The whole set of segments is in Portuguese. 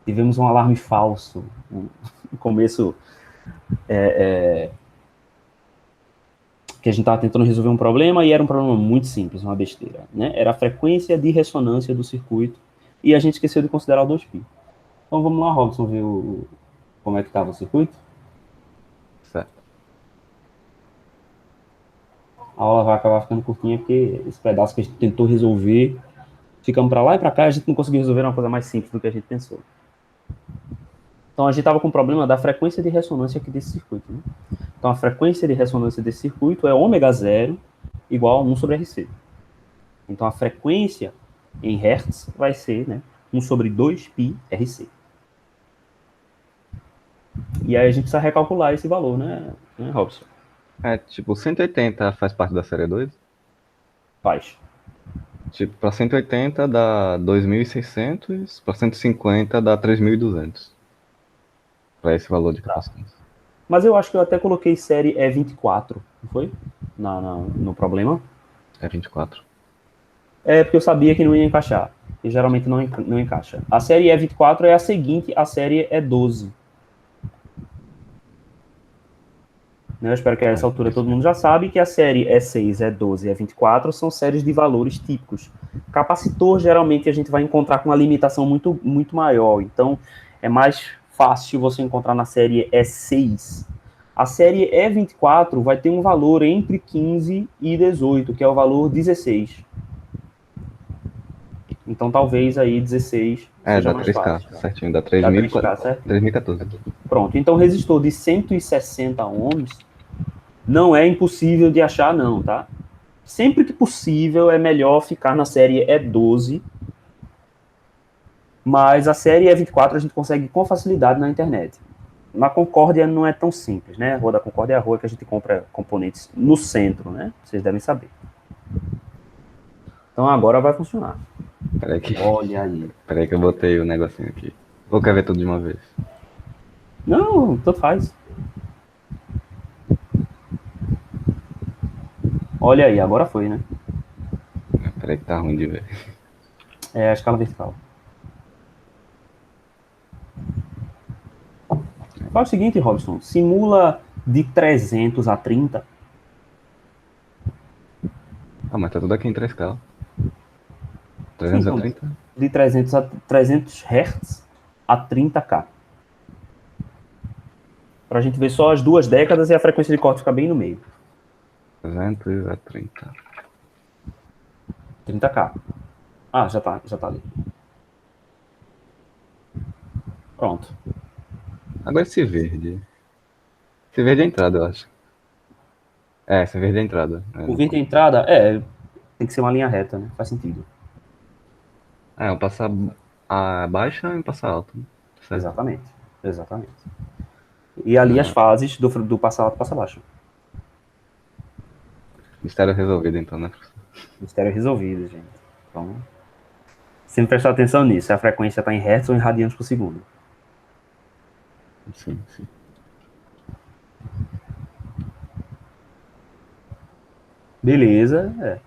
tivemos um alarme falso. No começo, que a gente estava tentando resolver um problema e era um problema muito simples, uma besteira. Né? Era a frequência de ressonância do circuito e a gente esqueceu de considerar o 2π. Então vamos lá, Robson, ver como é que estava o circuito. Certo. A aula vai acabar ficando curtinha porque esse pedaço que a gente tentou resolver, ficamos para lá e para cá, a gente não conseguiu resolver uma coisa mais simples do que a gente pensou. Então a gente estava com o problema da frequência de ressonância aqui desse circuito. Né? Então a frequência de ressonância desse circuito é ω0 igual a 1 sobre RC. Então a frequência em Hertz vai ser, né, 1 sobre 2π RC. E aí a gente precisa recalcular esse valor, né Robson? É, tipo, 180 faz parte da série 2. Faz. Tipo, para 180 dá 2.600, para 150 dá 3.200. Para esse valor de Tá. capacitância. Mas eu acho que eu até coloquei série E24, não foi? No problema. É 24. É porque eu sabia que não ia encaixar. E geralmente não encaixa. A série E24 é a seguinte, a série E12. Né? Eu espero que a É, essa altura isso todo mundo mesmo. já sabe que a série E6, E12 e E24 são séries de valores típicos. Capacitor, geralmente, a gente vai encontrar com uma limitação muito, muito maior. Então, é mais fácil você encontrar na série E6. A série E24 vai ter um valor entre 15 e 18, que é o valor 16. Então, talvez aí 16 É, seja dá mais 3K, fácil. certinho, dá Dá 3K, certo? 3.014. Pronto. Então, resistor de 160 ohms não é impossível de achar, não, tá? Sempre que possível é melhor ficar na série E12, mas a série E24 a gente consegue com facilidade na internet. Na Concórdia não é tão simples, né? A Rua da Concórdia é a rua que a gente compra componentes no centro, né? Vocês devem saber. Então agora vai funcionar. Peraí que, Olha aí. peraí que eu botei o negocinho aqui. Vou querer ver tudo de uma vez. Não, tanto faz. Olha aí, agora foi, né? Peraí que tá ruim de ver. É a escala vertical. Faz o seguinte, Robson, simula de 300 a 30. Ah, mas tá tudo aqui em 3K. Sim, então, 330? de 300 Hz a 30K. Para a gente ver só as 2 décadas e a frequência de corte fica bem no meio. 330. 30K. Ah, já tá ali. Pronto. Agora esse verde. Esse verde é a entrada, eu acho. É, esse verde é a entrada. É, O no vídeo de ponto. entrada, tem que ser uma linha reta, né? Faz sentido. É, um passar a baixa e um passar alto, né? Certo. Exatamente. Exatamente. E ali as Ah, fases do passa alto e passa baixo. mistério resolvido então, né, professor? Mistério resolvido, gente. Então, sempre prestar atenção nisso. Se a frequência está em hertz ou em radianos por segundo. Sim, sim. Beleza, é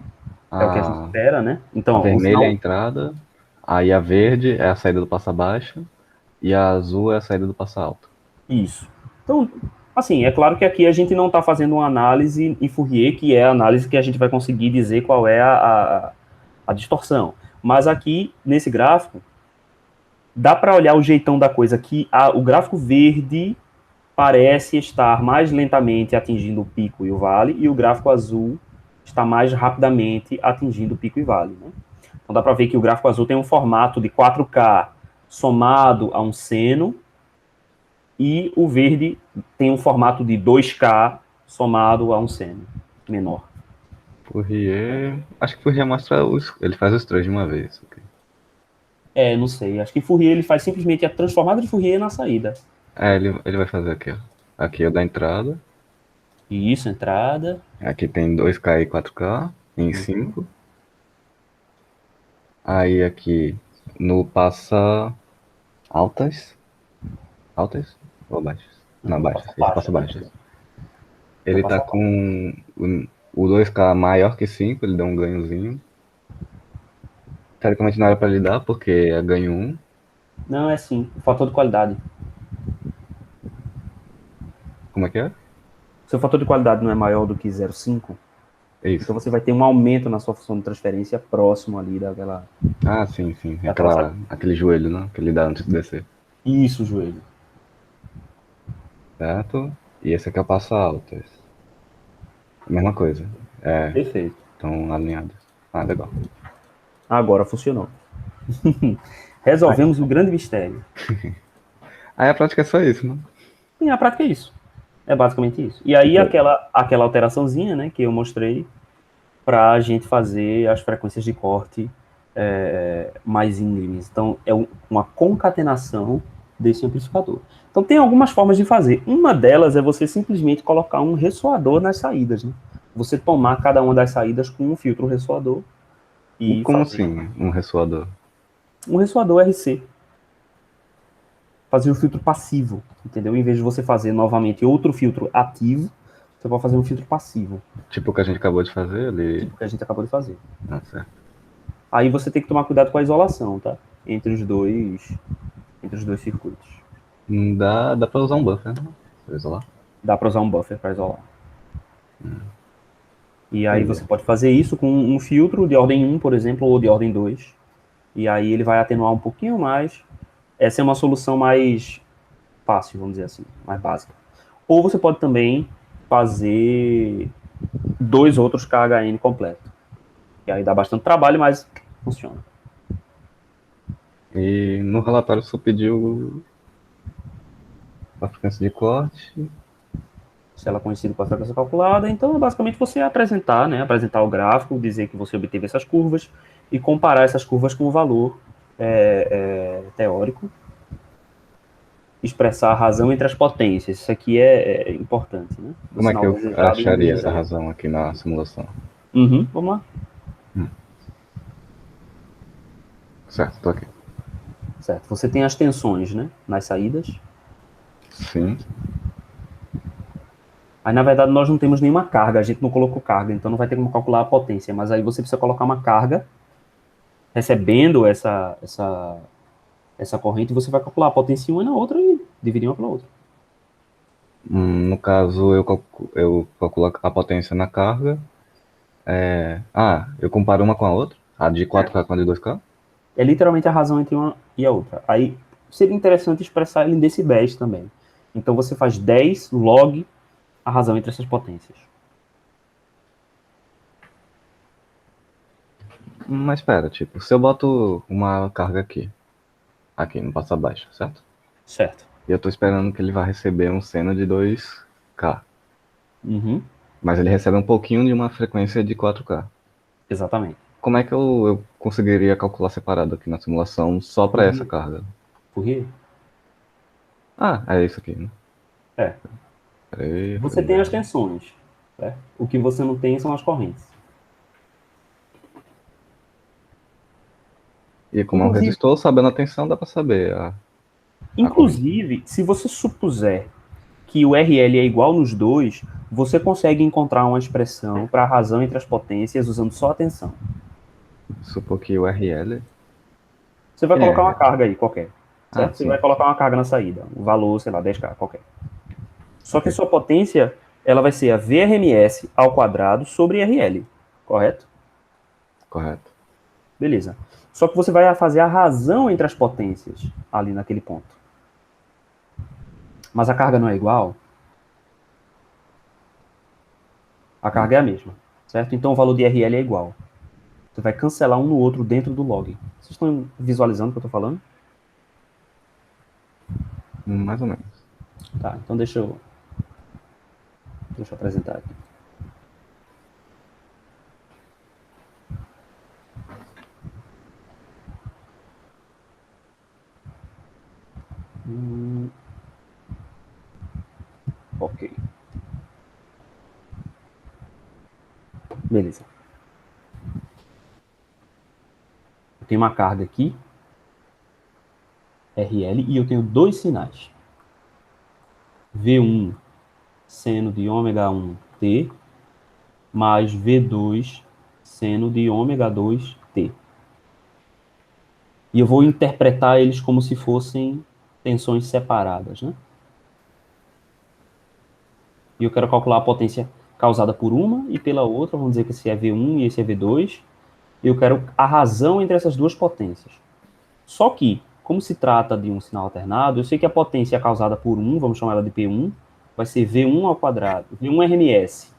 o que a gente A, espera, né? a Então, o vermelha é a sinal. entrada, aí a verde é a saída do passa baixa e a azul é a saída do passa alto. Isso. Então, assim, é claro que aqui a gente não está fazendo uma análise em Fourier, que é a análise que a gente vai conseguir dizer qual é a distorção. Mas aqui, nesse gráfico, dá para olhar o jeitão da coisa que o gráfico verde parece estar mais lentamente atingindo o pico e o vale, e o gráfico azul está mais rapidamente atingindo o pico e vale. Né? Então dá para ver que o gráfico azul tem um formato de 4K somado a um seno, e o verde tem um formato de 2K somado a um seno menor. Fourier. Acho que Fourier mostra os. Ele faz os três de uma vez. Ok. Não sei. Acho que Fourier ele faz simplesmente a transformada de Fourier na saída. É, ele vai fazer aqui, ó. Aqui é o da entrada. Isso, entrada. Aqui tem 2K e 4K em Uhum. 5. Aí aqui no passa altas. Altas ou baixas? Não, Não, baixas. passa Esse passa baixa, né? baixas. Vai Ele tá passar baixa. com o 2K maior que 5, ele deu um ganhozinho. Teoricamente não era pra ele dar, porque é ganho 1. Não, é sim, o fator de qualidade. Como é que é? Seu fator de qualidade não é maior do que 0,5, É isso. então você vai ter um aumento na sua função de transferência próximo ali Ah, sim, sim. daquela saída. Aquele joelho, né? Que ele dá antes de descer. Isso, joelho. Certo? E esse aqui é o passo alto. A mesma coisa. É, Perfeito. estão alinhados. Ah, legal. Agora funcionou. Aí, Resolvemos o grande mistério. aí a prática é só isso, né? E a prática é isso. É basicamente isso. E aí Tipo, aquela alteraçãozinha, né, que eu mostrei para a gente fazer as frequências de corte mais íngremes. Então é uma concatenação desse amplificador. Então tem algumas formas de fazer. Uma delas é você simplesmente colocar um ressoador nas saídas, né? Você tomar cada uma das saídas com um filtro ressoador e como fazer assim um ressoador? um ressoador RC. Fazer um filtro passivo, entendeu? Em vez de você fazer novamente outro filtro ativo, você pode fazer um filtro passivo, Tipo o que a gente acabou de fazer ali. tipo que a gente acabou de fazer. Ah, certo. Aí você tem que tomar cuidado com a isolação, tá? Entre os dois circuitos. Dá pra usar um buffer, né? Pra isolar. Dá para usar um buffer para isolar. E aí você Entendi. pode fazer isso com um filtro de ordem 1, por exemplo, ou de ordem 2. E aí ele vai atenuar um pouquinho mais. Essa é uma solução mais fácil, vamos dizer assim, mais básica. Ou você pode também fazer dois outros KHN completo. E aí dá bastante trabalho, mas funciona. E no relatório você pediu a frequência de corte. Se ela coincide com a frequência calculada, então é basicamente você apresentar, né? Apresentar o gráfico, dizer que você obteve essas curvas e comparar essas curvas com o valor teórico, expressar a razão entre as potências. Isso aqui é importante, né? Do Como é que sinal eu desejado e acharia essa indesejado. razão aqui na simulação? Uhum, vamos lá. Certo, tô aqui. Certo. Você tem as tensões, né? Nas saídas. Sim. Aí, na verdade, nós não temos nenhuma carga, a gente não colocou carga, então não vai ter como calcular a potência, mas aí você precisa colocar uma carga recebendo essa corrente, você vai calcular a potência em uma e na outra e dividir uma pela outra. No caso, eu calculo a potência na carga. Eu comparo uma com a outra? A de 4K com a de 2K? É literalmente a razão entre uma e a outra. Aí seria interessante expressar ele em decibéis também. Então você faz 10 log a razão entre essas potências. Mas espera, tipo, se eu boto uma carga aqui no passo abaixo, certo? Certo. E eu tô esperando que ele vá receber um seno de 2K. Uhum. Mas ele recebe um pouquinho de uma frequência de 4K. Exatamente. Como é que eu conseguiria calcular separado aqui na simulação só para essa Fourier. carga? Fourier? Ah, é isso aqui, né? É. Peraí, Você tem as primeiro. tensões. Certo? O que você não tem são as correntes. E como é um Inclusive, resistor, sabendo a tensão, dá para saber a corrente. se você supuser que o RL é igual nos dois, você consegue encontrar uma expressão para a razão entre as potências usando só a tensão. Supor que o RL. Você vai Quem colocar uma é? carga aí, qualquer. Ah, Certo? Você vai sim. colocar uma carga na saída, um valor, sei lá, 10K, qualquer. Só que a sua potência, ela vai ser a VRMS ao quadrado sobre RL, correto? Correto. Beleza. Só que você vai fazer a razão entre as potências ali naquele ponto. Mas a carga não é igual, a carga é a mesma, certo? Então o valor de RL é igual. Você vai cancelar um no outro dentro do log. Vocês estão visualizando o que eu estou falando? Mais ou menos. Tá, então deixa eu apresentar aqui. Ok. Beleza. Eu tenho uma carga aqui, RL, e eu tenho dois sinais. V1 seno de ômega 1 T mais V2 seno de ômega 2 T. E eu vou interpretar eles como se fossem tensões separadas, né? E eu quero calcular a potência causada por uma e pela outra, vamos dizer que esse é V1 e esse é V2. Eu quero a razão entre essas duas potências. Só que, como se trata de um sinal alternado, eu sei que a potência causada por 1, vamos chamar ela de P1, vai ser V1 ao quadrado, V1 RMS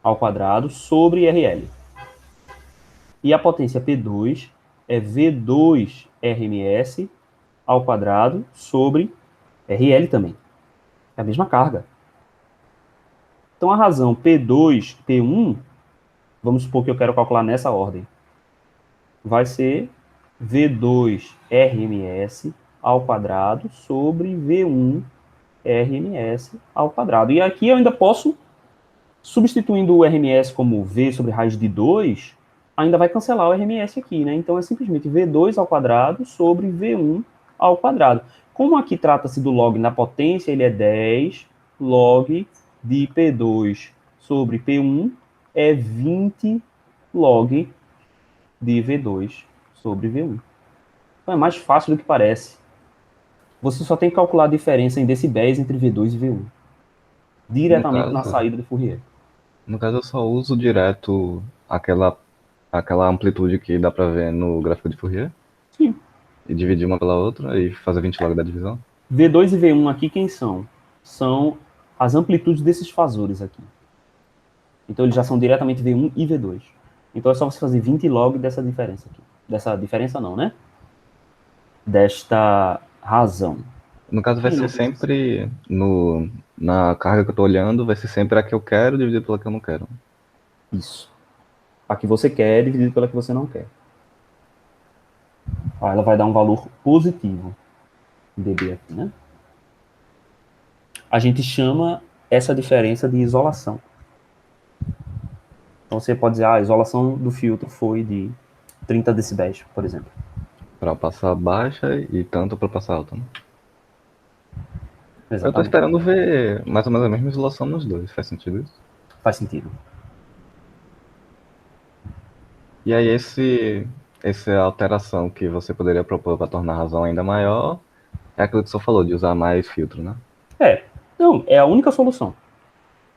ao quadrado sobre RL. E a potência P2 é V2 RMS ao quadrado sobre RL também. É a mesma carga. Então a razão P2, P1, vamos supor que eu quero calcular nessa ordem, vai ser V2 RMS ao quadrado sobre V1 RMS ao quadrado. E aqui eu ainda posso, substituindo o RMS como V sobre raiz de 2, ainda vai cancelar o RMS aqui, né? Então é simplesmente V2 ao quadrado sobre V1 ao quadrado. Como aqui trata-se do log na potência, ele é 10 log de P2 sobre P1 é 20 log de V2 sobre V1. Então é mais fácil do que parece. Você só tem que calcular a diferença em decibéis entre V2 e V1, No diretamente na caso, saída de Fourier. no caso eu só uso direto aquela amplitude que dá pra ver no gráfico de Fourier Sim. e dividir uma pela outra e fazer 20 log da divisão. V2 e V1 aqui quem são? São as amplitudes desses fasores aqui. Então eles já são diretamente V1 e V2. Então é só você fazer 20 log dessa diferença aqui. Dessa diferença não, né? Desta razão. No caso vai ser sempre na carga que eu tô olhando, vai ser sempre a que eu quero dividido pela que eu não quero. Isso. A que você quer dividido pela que você não quer. Ó, ela vai dar um valor positivo. dB aqui, né? A gente chama essa diferença de isolação. Então você pode dizer, a isolação do filtro foi de 30 decibéis, por exemplo. Pra passar baixa e tanto pra passar alta, né? Eu tô Exatamente. esperando ver mais ou menos a mesma isolação nos dois, faz sentido isso? Faz sentido. E aí essa alteração que você poderia propor para tornar a razão ainda maior é aquilo que você falou, de usar mais filtro, né? Não, é a única solução.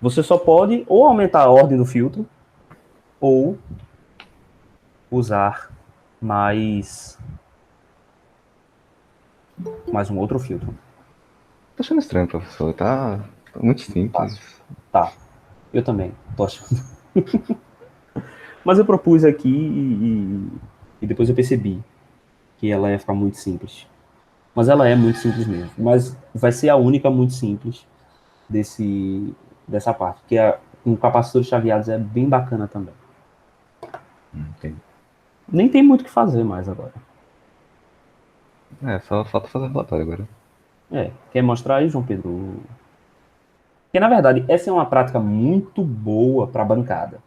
Você só pode ou aumentar a ordem do filtro ou usar mais um outro filtro. Tô achando estranho, professor, tá muito simples. Tá, eu também tô achando. Mas eu propus aqui e depois eu percebi que ela ia ficar muito simples. Mas ela é muito simples mesmo. Mas vai ser a única muito simples dessa parte. Que com capacitores chaveados é bem bacana também. Entendi. Nem tem muito o que fazer mais agora. Só falta fazer relatório agora. Quer mostrar aí, João Pedro? Porque, na verdade, essa é uma prática muito boa para a bancada.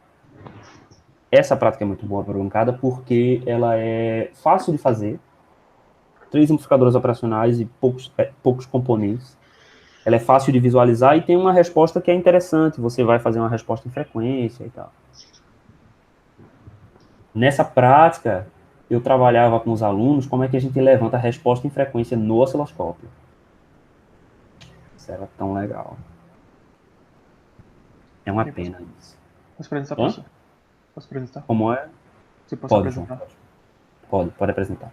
Essa prática é muito boa para a bancada porque ela é fácil de fazer, 3 amplificadores operacionais e poucos componentes. Ela é fácil de visualizar e tem uma resposta que é interessante. Você vai fazer uma resposta em frequência e tal. Nessa prática, eu trabalhava com os alunos como é que a gente levanta a resposta em frequência no osciloscópio. Isso era tão legal. É uma pena isso. Posso apresentar, Hã? professor? Posso apresentar? Como é? Você posso Pode, João. apresentar? Pode apresentar.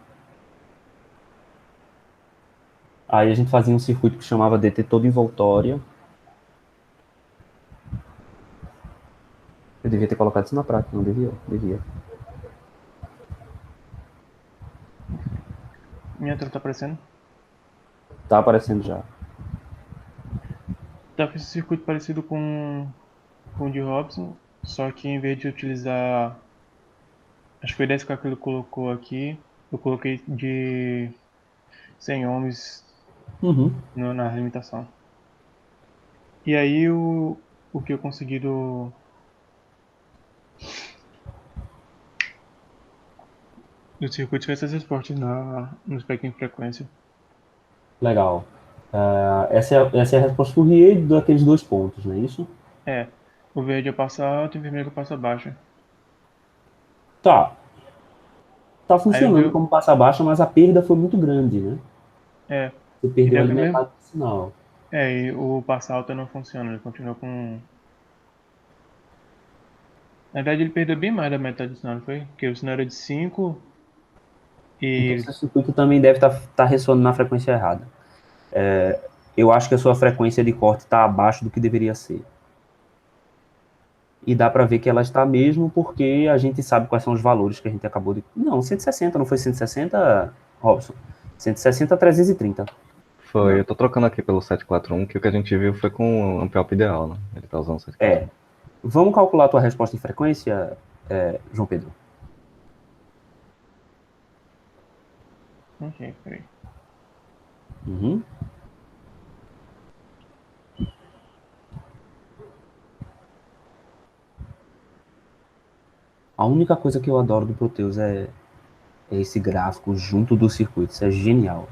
Aí a gente fazia um circuito que chamava detetor de envoltória. Eu devia ter colocado isso na prática, não devia? Devia. Minha tela tá aparecendo? Tá aparecendo já. Tá com esse circuito parecido com o de Robson, só que em vez de utilizar, acho que foi 10K que ele colocou aqui, eu coloquei de 100 ohms Uhum. na limitação. E aí o que eu consegui do circuito foi essas respostas no espectro em frequência. Legal. Essa é a resposta Fourier daqueles 2 pontos, não é isso? O verde é passa alto e o vermelho passa baixo. Tá. Tá funcionando como passa baixa, mas a perda foi muito grande, né? É. Você perdeu ali metade do sinal. E o passa alta não funciona, ele continua com... Na verdade, ele perdeu bem mais da metade do sinal, não foi? Porque o sinal era de 5 Então, e... seu circuito também deve estar ressonando na frequência errada. Eu acho que a sua frequência de corte está abaixo do que deveria ser. E dá para ver que ela está mesmo porque a gente sabe quais são os valores que a gente acabou de... Não, 160, não foi 160, Robson? 160 a 330. Foi, Não. eu tô trocando aqui pelo 741, que o que a gente viu foi com o ampliop ideal, né? Ele tá usando o 741. Vamos calcular a tua resposta em frequência, João Pedro? Ok, peraí. Uhum. A única coisa que eu adoro do Proteus é esse gráfico junto do circuito. Isso é genial.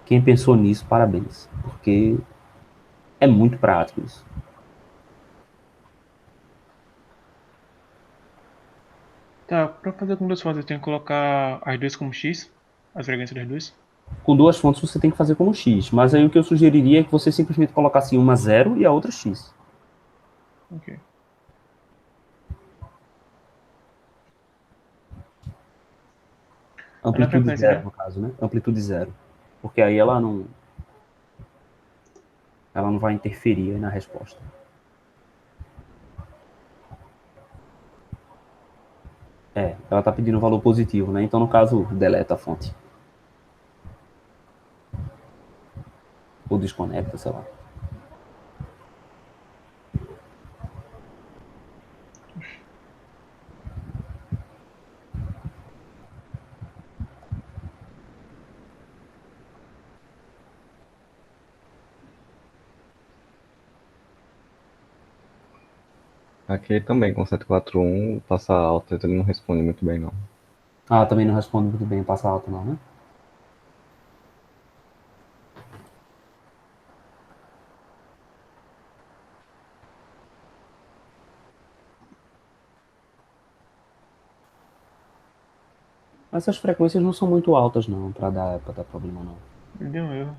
Quem pensou nisso, parabéns. Porque é muito prático isso. Tá, pra fazer com duas fontes, eu tenho que colocar as duas como X, as frequências das duas. Com duas fontes você tem que fazer como X. Mas aí o que eu sugeriria é que você simplesmente colocasse uma 0 e a outra X. Ok. Na Amplitude frequência, zero, né? no caso, né? Amplitude zero. Porque aí ela não vai interferir na resposta. Ela está pedindo um valor positivo, né? Então, no caso, deleta a fonte. Ou desconecta, sei lá. Aqui também, com o 741, passa alta, ele não responde muito bem, não. Ah, também não responde muito bem passa alta, não, né? Essas frequências não são muito altas, não, para dar problema, não. Ele deu um erro.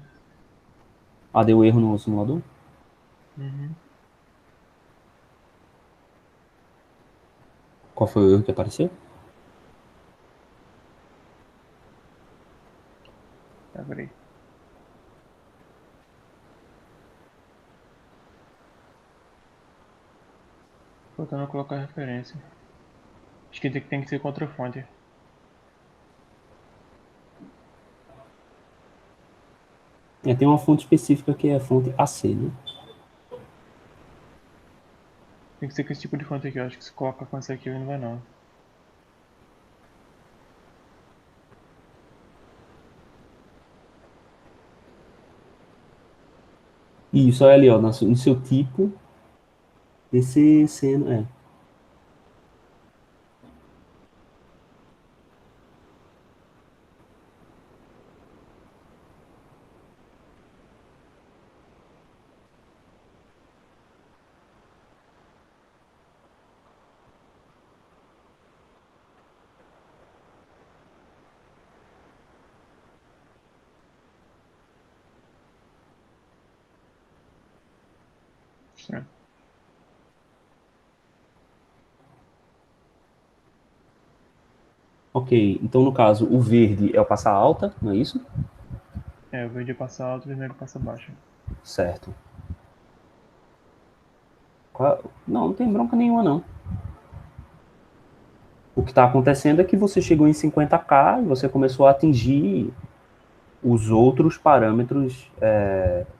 Ah, deu erro no simulador? Uhum. Qual foi o erro que apareceu? Tá, peraí. Faltando eu colocar a referência. Acho que tem que ser contra a fonte. Tem uma fonte específica que é a fonte AC, né? Tem que ser com esse tipo de fonte aqui. Eu acho que se coloca com essa aqui não vai não. Isso, olha ali, ó, no seu tipo, esse seno, Certo. Ok, então no caso, o verde é o passa alta, não é isso? O verde passa alto, o vermelho passa baixo. Certo. Não, não tem bronca nenhuma, não. O que está acontecendo é que você chegou em 50K e você começou a atingir os outros parâmetros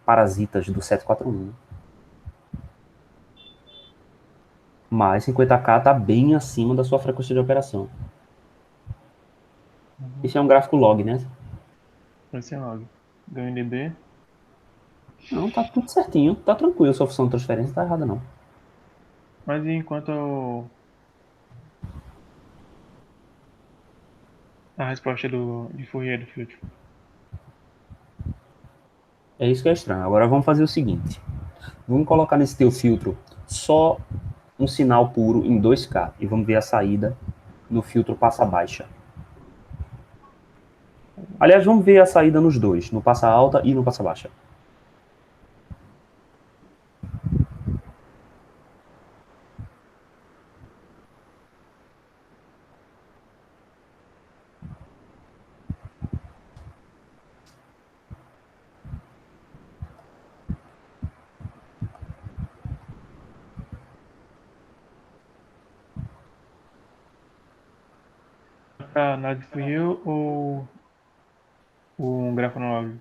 parasitas do 741. Mas 50K está bem acima da sua frequência de operação. Esse é um gráfico log, né? Vai ser log. Ganho dB. Não, tá tudo certinho, tá tranquilo, sua função de transferência não tá errada, não. Mas enquanto a resposta de Fourier do filtro. É isso que é estranho. Agora vamos fazer o seguinte. Vamos colocar nesse teu filtro só um sinal puro em 2K e vamos ver a saída no filtro passa baixa. Aliás, vamos ver a saída nos dois, no passa alta e no passa baixa. Pra análise de Fourier ou um grafonológico?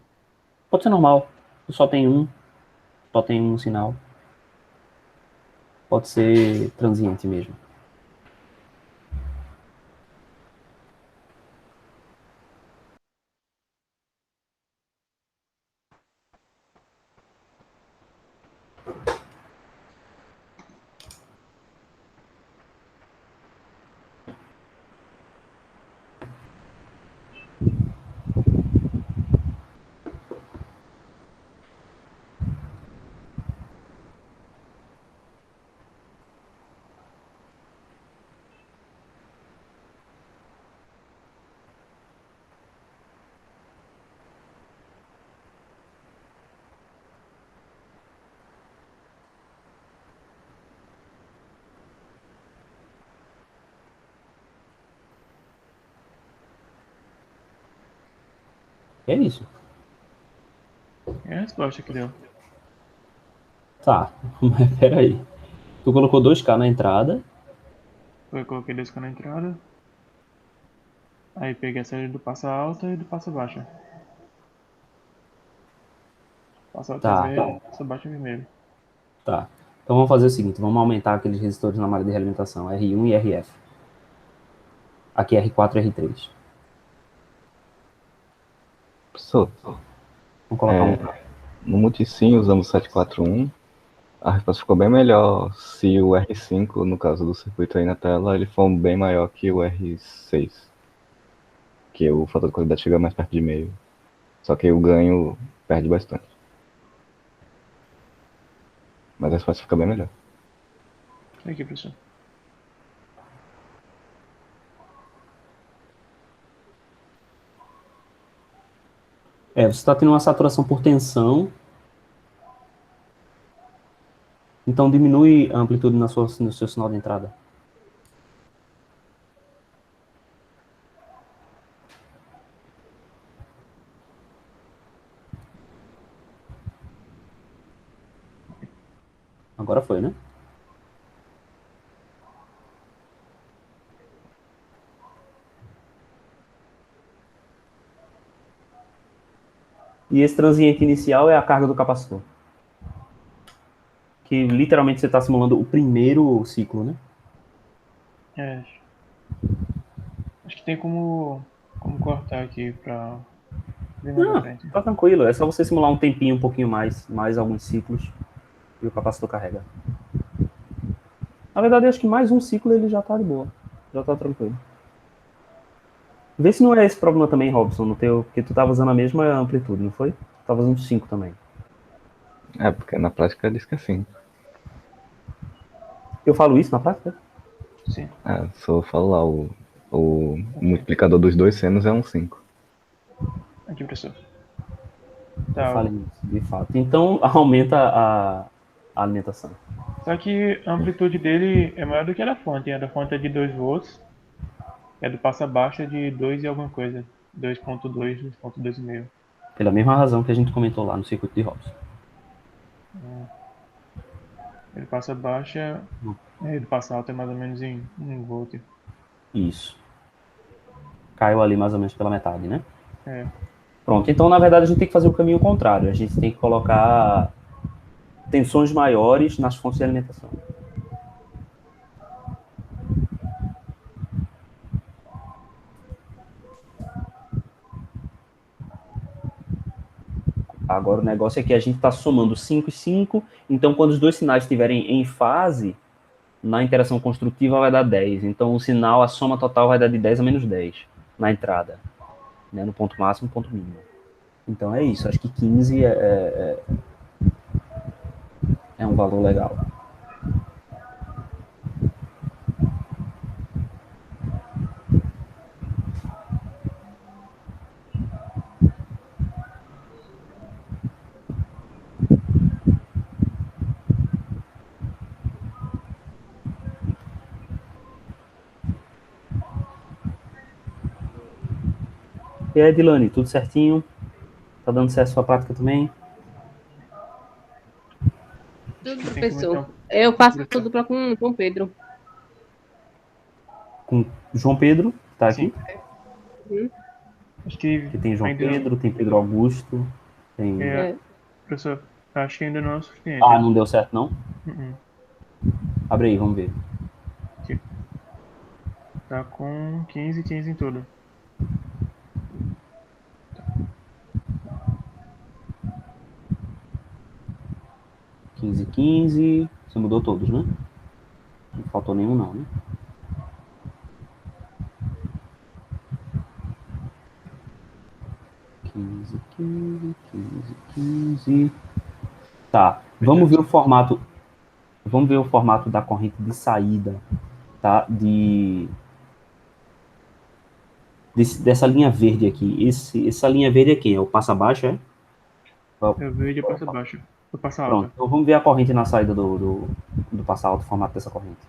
Pode ser normal, só tem um sinal. Pode ser transiente mesmo. É isso. É a resposta que deu. Tá, mas peraí. Tu colocou 2K na entrada. Eu coloquei 2K na entrada. Aí peguei a série do passa alta e do passa baixa. Passa alta é Tá, verde, passa baixa é vermelho. tá. Então vamos fazer o seguinte, vamos aumentar aqueles resistores na malha de realimentação, R1 e RF. Aqui R4 e R3. Professor, Vamos colocar um. no multisim usamos 741. A resposta ficou bem melhor se o R5, no caso do circuito aí na tela, ele for bem maior que o R6. Que o fator de qualidade chega mais perto de meio. Só que o ganho perde bastante. Mas a resposta fica bem melhor. Aqui, professor. Você está tendo uma saturação por tensão. Então diminui a amplitude no seu sinal de entrada. Agora foi, né? E esse transiente inicial é a carga do capacitor. Que literalmente você está simulando o primeiro ciclo, né? É. Acho que tem como cortar aqui pra ver mais à Não, frente. tá tranquilo. É só você simular um tempinho um pouquinho mais alguns ciclos, e o capacitor carrega. Na verdade, acho que mais um ciclo ele já tá de boa. Já tá tranquilo. Vê se não é esse problema também, Robson, no teu, porque tu tava usando a mesma amplitude, não foi? Tu tava usando 5 também. Porque na prática diz que é assim. Eu falo isso na prática? Sim. Só falo lá, o multiplicador dos dois senos é um 5. Aqui, professor. Eu Tá. falei isso, de fato. Então, aumenta a alimentação. Só que a amplitude dele é maior do que a da fonte. A da fonte é de 2 volts. E a do passa baixa é de 2 e alguma coisa. 2.2, 2.2,5. Pela mesma razão que a gente comentou lá no circuito de Robson. Ele passa baixa, ele passa alta é mais ou menos em 1 volt. Isso. Caiu ali mais ou menos pela metade, né? É. Pronto, então na verdade a gente tem que fazer o caminho contrário. A gente tem que colocar tensões maiores nas fontes de alimentação. Agora o negócio é que a gente está somando 5 e 5, então quando os dois sinais estiverem em fase, na interação construtiva vai dar 10. Então o sinal, a soma total vai dar de 10 a menos 10 na entrada, né, no ponto máximo e ponto mínimo. Então é isso, acho que 15 é um valor legal. E aí, Dilane, tudo certinho? Tá dando certo a sua prática também? Acho Tudo, que tem que professor. aumentar Eu faço professor. dupla com o Pedro. Com João Pedro, tá Sim. aqui? Uhum. Acho que Que tem João ainda não. Pedro, tem Pedro Augusto, tem... É, É. professor, acho que ainda não é o Ah, suficiente. não deu certo, não? Uh-uh. Abre aí, vamos ver. Aqui. Tá com 15 em tudo. 15, 15. Você mudou todos, né? Não faltou nenhum, não, né? 15, 15, 15, 15. Tá, vamos ver o formato. Vamos ver o formato da corrente de saída, tá? Dessa linha verde aqui. Essa linha verde aqui é o passa baixo, é? É verde e passa baixo. Eu passo Pronto, alta. então vamos ver a corrente na saída do passa alto, o formato dessa corrente.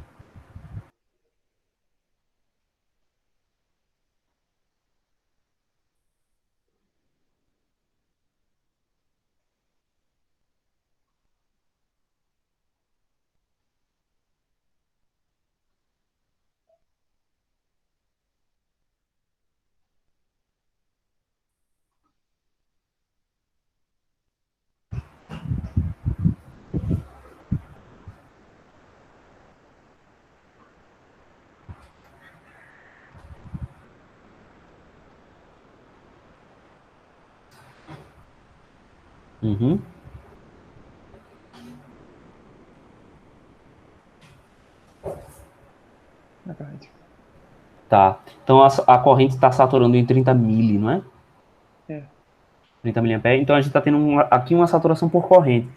Uhum. Na corrente. Tá. Então a corrente está saturando em 30 mili, não é? É. 30 miliamperes. Então a gente está tendo aqui uma saturação por corrente.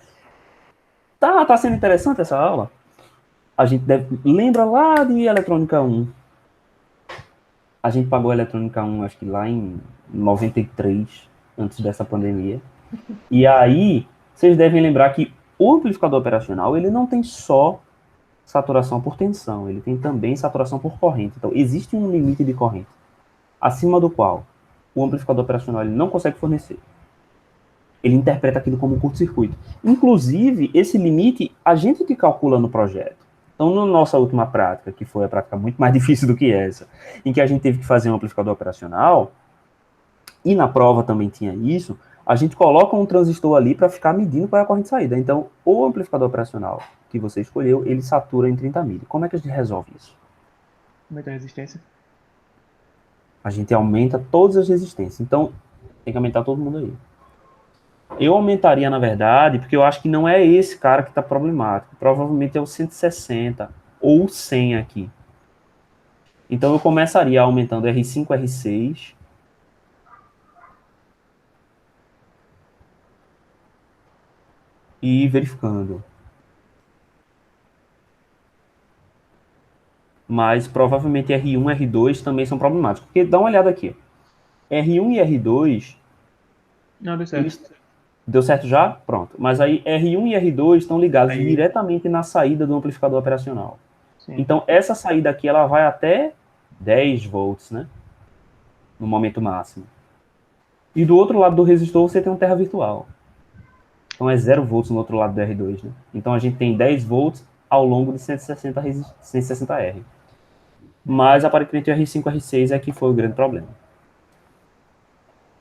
Tá sendo interessante essa aula. A gente lembra lá de eletrônica 1. A gente pagou a eletrônica 1, acho que lá em 93, antes dessa pandemia. E aí, vocês devem lembrar que o amplificador operacional, ele não tem só saturação por tensão, ele tem também saturação por corrente. Então, existe um limite de corrente, acima do qual o amplificador operacional ele não consegue fornecer. Ele interpreta aquilo como um curto-circuito. Inclusive, esse limite a gente que calcula no projeto. Então, na nossa última prática, que foi a prática muito mais difícil do que essa, em que a gente teve que fazer um amplificador operacional, e na prova também tinha isso, a gente coloca um transistor ali para ficar medindo qual é a corrente de saída. Então, o amplificador operacional que você escolheu, ele satura em 30 mil. Como é que a gente resolve isso? Aumenta a resistência. A gente aumenta todas as resistências. Então, tem que aumentar todo mundo aí. Eu aumentaria, na verdade, porque eu acho que não é esse cara que está problemático. Provavelmente é o 160 ou o 100 aqui. Então, eu começaria aumentando R5, R6. E verificando. Mas provavelmente R1 e R2 também são problemáticos. Porque dá uma olhada aqui. R1 e R2, Não, deu certo. eles... Deu certo já? Pronto. Mas aí R1 e R2 estão ligados Aí. diretamente na saída do amplificador operacional. Sim. Então, essa saída aqui, ela vai até 10 volts, né? No momento máximo. E do outro lado do resistor, você tem um terra virtual. Então, é 0 volts no outro lado do R2, né? Então, a gente tem 10 volts ao longo de 160 R. Mas, aparentemente, o R5 e R6 é que foi o grande problema.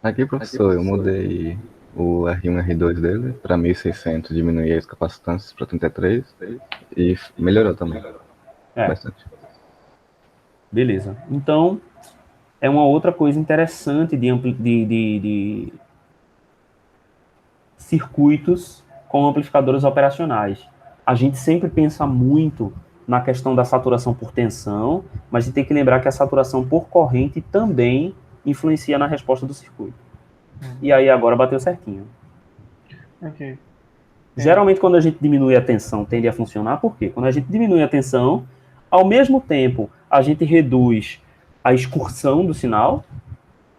Aqui, professor, eu mudei o R1 e R2 dele para 1600, diminuí as capacitâncias para 33 e melhorou também. Bastante. Beleza. Então, é uma outra coisa interessante de circuitos com amplificadores operacionais. A gente sempre pensa muito na questão da saturação por tensão, mas a gente tem que lembrar que a saturação por corrente também influencia na resposta do circuito. E aí agora bateu certinho. Ok. Geralmente quando a gente diminui a tensão tende a funcionar, por quê? Quando a gente diminui a tensão, ao mesmo tempo a gente reduz a excursão do sinal,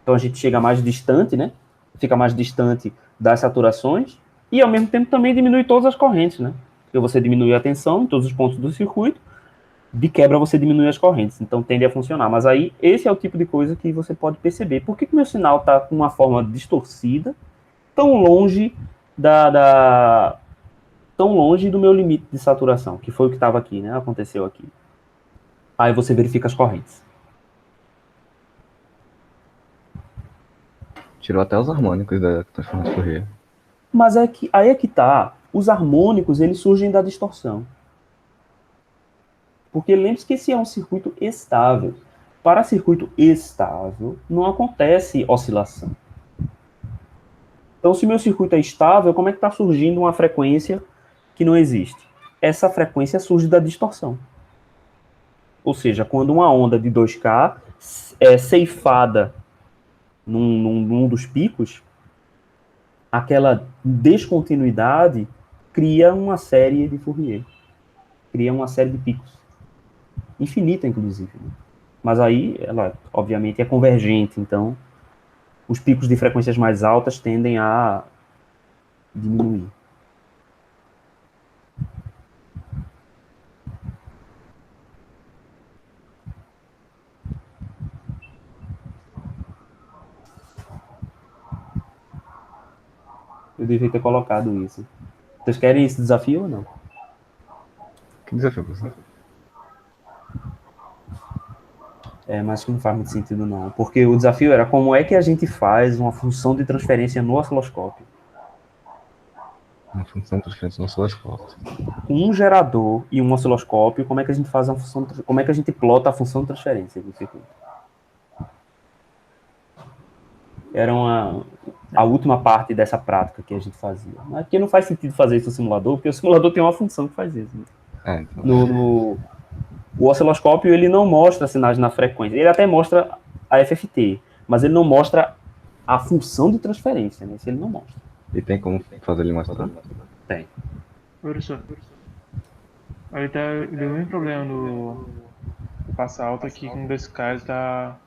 então a gente chega mais distante, né? Fica mais distante das saturações, e ao mesmo tempo também diminui todas as correntes, né? Porque você diminui a tensão em todos os pontos do circuito, de quebra você diminui as correntes, então tende a funcionar. Mas aí, esse é o tipo de coisa que você pode perceber. Por que meu sinal está com uma forma distorcida, tão longe tão longe do meu limite de saturação, que foi o que estava aqui, né? Aconteceu aqui. Aí você verifica as correntes. Tirou até os harmônicos da transformação de Fourier. Mas aí é que tá. Os harmônicos, eles surgem da distorção. Porque lembre-se que esse é um circuito estável. Para circuito estável, não acontece oscilação. Então, se meu circuito é estável, como é que está surgindo uma frequência que não existe? Essa frequência surge da distorção. Ou seja, quando uma onda de 2K é ceifada num dos picos, aquela descontinuidade cria uma série de Fourier. Cria uma série de picos. Infinita, inclusive. Mas aí, ela, obviamente, é convergente. Então, os picos de frequências mais altas tendem a diminuir. Eu devia ter colocado isso. Vocês querem esse desafio ou não? Que desafio, professor? Mas que não faz muito sentido, não. Porque o desafio era como é que a gente faz uma função de transferência no osciloscópio. Uma função de transferência no osciloscópio. Com um gerador e um osciloscópio, como é que a gente faz a função, como é que a gente plota a função de transferência do circuito? Era a última parte dessa prática que a gente fazia. Mas porque não faz sentido fazer isso no simulador, porque o simulador tem uma função que faz isso. Né? Então... O osciloscópio, ele não mostra sinais na frequência. Ele até mostra a FFT, mas ele não mostra a função de transferência, né? Isso ele não mostra. E tem como fazer ele mostrar? Tem. Professor, ele deu um problema no passa alto aqui com 2K, tá...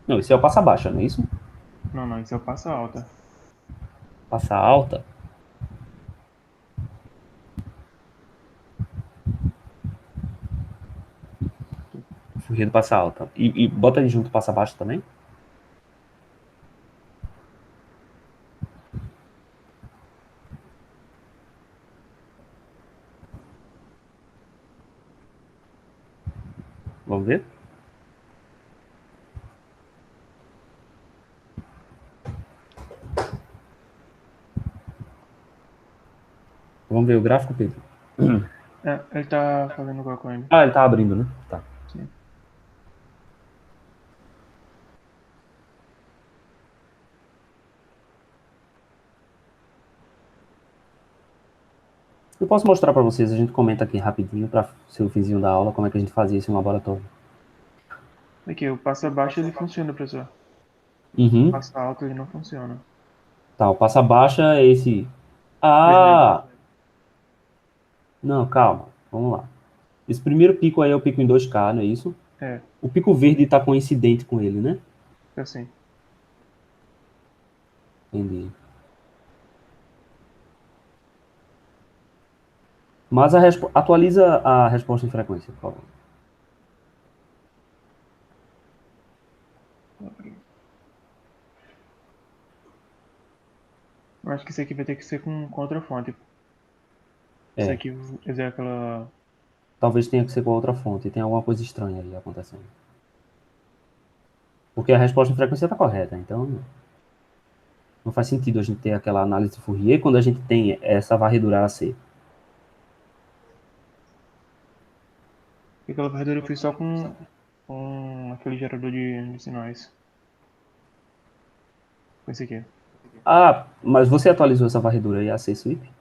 Não, isso é o passa baixa, não é isso? Não, isso é o passa alta. Passa alta. Fugir do passa alta. E bota ele junto passa baixa também? Vamos ver? Vamos ver o gráfico, Pedro? Ele tá fazendo igual com ele. Ah, ele tá abrindo, né? Tá. Sim. Eu posso mostrar para vocês, a gente comenta aqui rapidinho para ser o finzinho da aula, como é que a gente fazia isso no laboratório. Aqui, o passa baixo ele funciona, professor. Uhum. O passa alto ele não funciona. Tá, o passa baixa é esse... Ah! Não, calma. Vamos lá. Esse primeiro pico aí é o pico em 2K, não é isso? É. O pico verde está coincidente com ele, né? É assim. Entendi. Mas atualiza a resposta em frequência, por favor. Eu acho que isso aqui vai ter que ser com contrafonte. Isso aqui é aquela... Talvez tenha que ser com outra fonte. Tem alguma coisa estranha aí acontecendo. Porque a resposta em frequência está correta, então não faz sentido a gente ter aquela análise de Fourier quando a gente tem essa varredura AC. Aquela varredura eu fiz só com aquele gerador de sinais. Com esse aqui. Ah, mas você atualizou essa varredura aí, AC Sweep?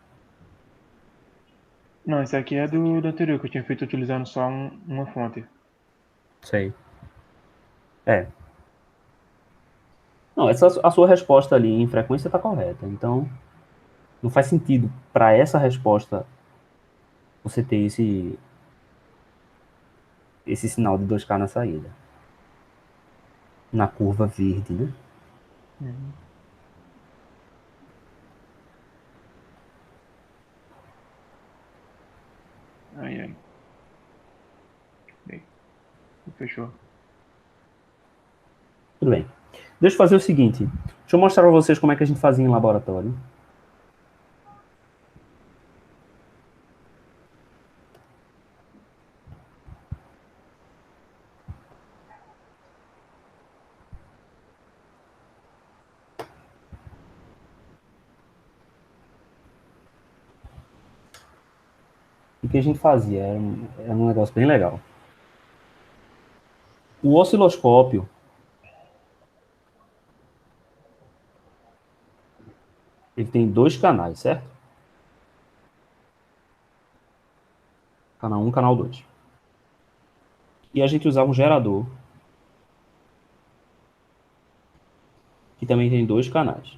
Não, esse aqui é do anterior, que eu tinha feito utilizando só uma fonte. Sei. Não, a sua resposta ali em frequência está correta. Então, não faz sentido para essa resposta você ter esse sinal de 2K na saída. Na curva verde, né? Uhum. Ai, ai. Bem, fechou. Tudo bem. Deixa eu fazer o seguinte. Deixa eu mostrar para vocês como é que a gente fazia em laboratório. O que a gente fazia era um negócio bem legal. O osciloscópio, ele tem 2 canais, certo? Canal 1, canal 2. E a gente usava um gerador, que também tem 2 canais.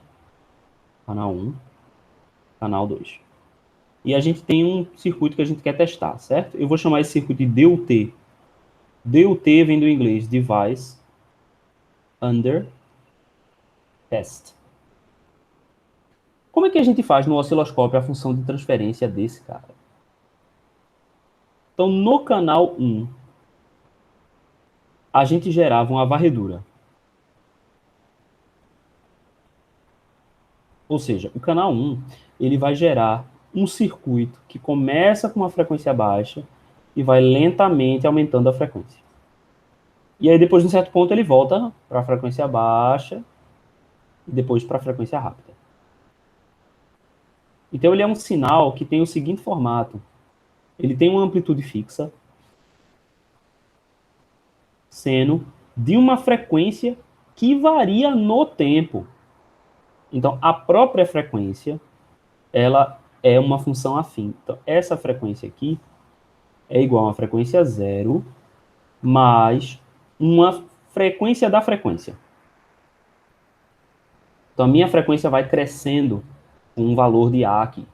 Canal 1, canal 2. E a gente tem um circuito que a gente quer testar, certo? Eu vou chamar esse circuito de DUT. DUT vem do inglês Device Under Test. Como é que a gente faz no osciloscópio a função de transferência desse cara? Então, no canal 1, a gente gerava uma varredura. Ou seja, o canal 1, ele vai gerar um circuito que começa com uma frequência baixa e vai lentamente aumentando a frequência. E aí, depois de um certo ponto, ele volta para a frequência baixa e depois para a frequência rápida. Então, ele é um sinal que tem o seguinte formato. Ele tem uma amplitude fixa, seno de uma frequência que varia no tempo. Então, a própria frequência, ela é uma função afim. Então, essa frequência aqui é igual a uma frequência zero mais uma frequência da frequência. Então, a minha frequência vai crescendo com um valor de A aqui.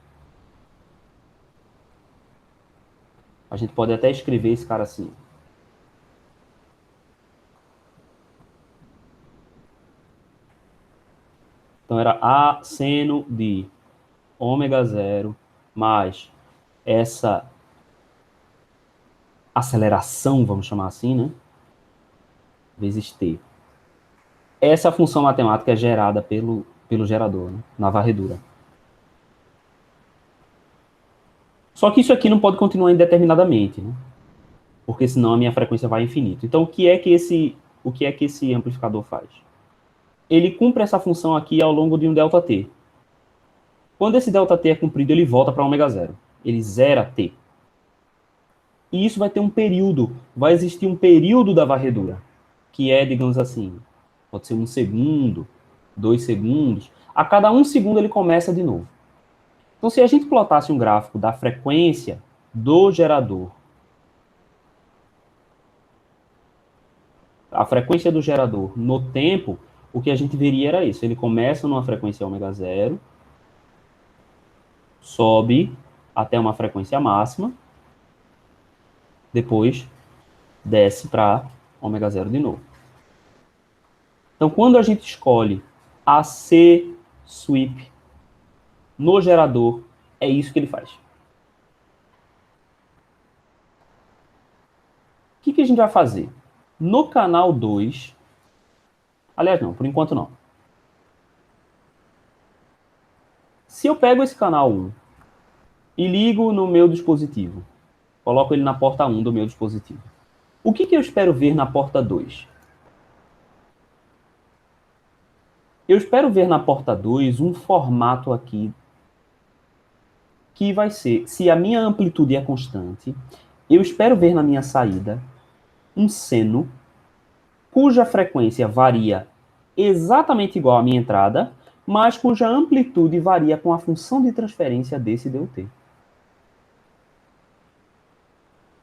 A gente pode até escrever esse cara assim. Então, era A seno de ômega zero mais essa aceleração, vamos chamar assim, né? Vezes t. Essa função matemática é gerada pelo gerador, né? Na varredura. Só que isso aqui não pode continuar indeterminadamente, né? Porque senão a minha frequência vai infinito. Então, o que é que esse amplificador faz? Ele cumpre essa função aqui ao longo de um ΔT. Quando esse ΔT é cumprido, ele volta para ômega zero. Ele zera t. E isso vai ter um período, vai existir um período da varredura, que é, digamos assim, pode ser 1 segundo, 2 segundos. A cada 1 segundo ele começa de novo. Então, se a gente plotasse um gráfico da frequência do gerador, a frequência do gerador no tempo, o que a gente veria era isso. Ele começa numa frequência ômega zero, sobe até uma frequência máxima, depois desce para ômega zero de novo. Então, quando a gente escolhe a C sweep no gerador, é isso que ele faz. O que a gente vai fazer? No canal 2, aliás, não, por enquanto não. Se eu pego esse canal 1 e ligo no meu dispositivo, coloco ele na porta 1 do meu dispositivo, o que eu espero ver na porta 2? Eu espero ver na porta 2 um formato aqui que vai ser, se a minha amplitude é constante, eu espero ver na minha saída um seno cuja frequência varia exatamente igual à minha entrada, mas cuja amplitude varia com a função de transferência desse DUT.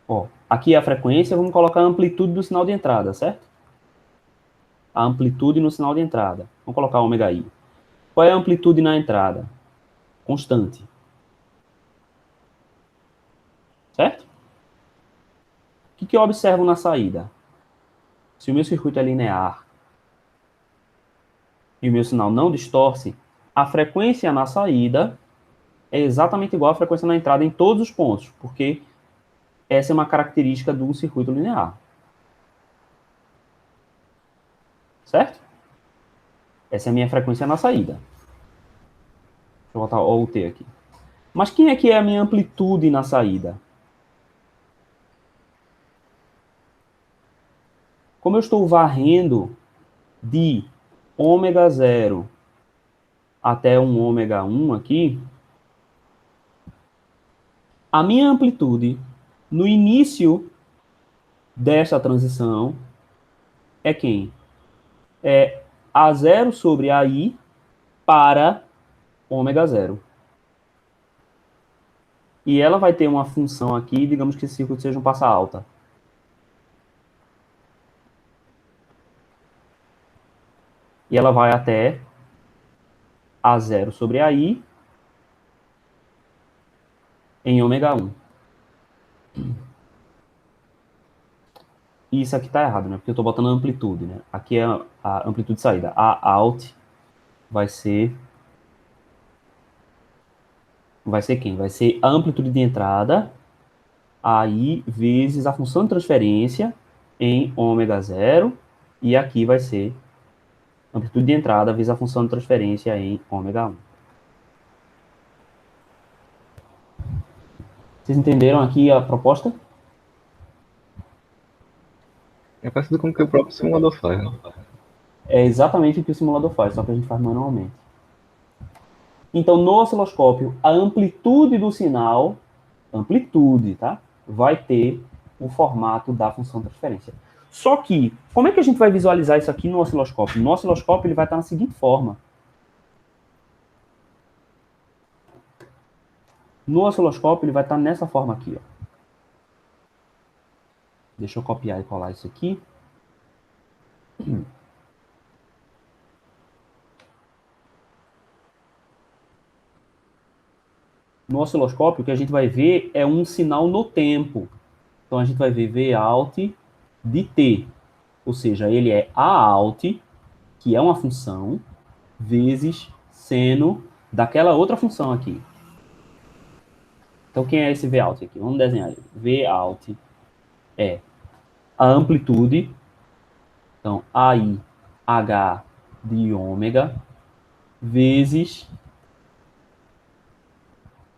Ó, aqui é a frequência, vamos colocar a amplitude do sinal de entrada, certo? A amplitude no sinal de entrada. Vamos colocar ômega i. Qual é a amplitude na entrada? Constante. Certo? O que eu observo na saída? Se o meu circuito é linear e o meu sinal não distorce, a frequência na saída é exatamente igual à frequência na entrada em todos os pontos, porque Essa é uma característica do circuito linear. Certo? Essa é a minha frequência na saída. Deixa eu botar o T aqui. Mas quem é que é a minha amplitude na saída? Como eu estou varrendo de ômega 0 até um ômega 1 aqui, a minha amplitude no início dessa transição é quem? É A0 sobre AI para ômega 0. E ela vai ter uma função aqui, digamos que esse circuito seja um passa alta. E ela vai até A0 sobre AI em ômega 1. E isso aqui está errado, né? Porque eu estou botando a amplitude, né? Aqui é a amplitude de saída. A alt vai ser quem? Vai ser a amplitude de entrada aí vezes a função de transferência em ômega 0. E aqui vai ser a amplitude de entrada vezes a função de transferência em ômega 1. Vocês entenderam aqui a proposta? É parecido com o que o próprio simulador faz, né? É exatamente o que o simulador faz, só que a gente faz manualmente. Então, no osciloscópio, a amplitude do sinal, amplitude, tá? Vai ter o formato da função de transferência. Só que, como é que a gente vai visualizar isso aqui no osciloscópio? No osciloscópio, ele vai estar na seguinte forma. No osciloscópio, ele vai estar nessa forma aqui, ó. Deixa eu copiar e colar isso aqui. No osciloscópio, o que a gente vai ver é um sinal no tempo. Então, a gente vai ver V alt de t. Ou seja, ele é A alt, que é uma função, vezes seno daquela outra função aqui. Então, quem é esse V alt aqui? Vamos desenhar ele. V alt é a amplitude. Então, AI, H de ômega, vezes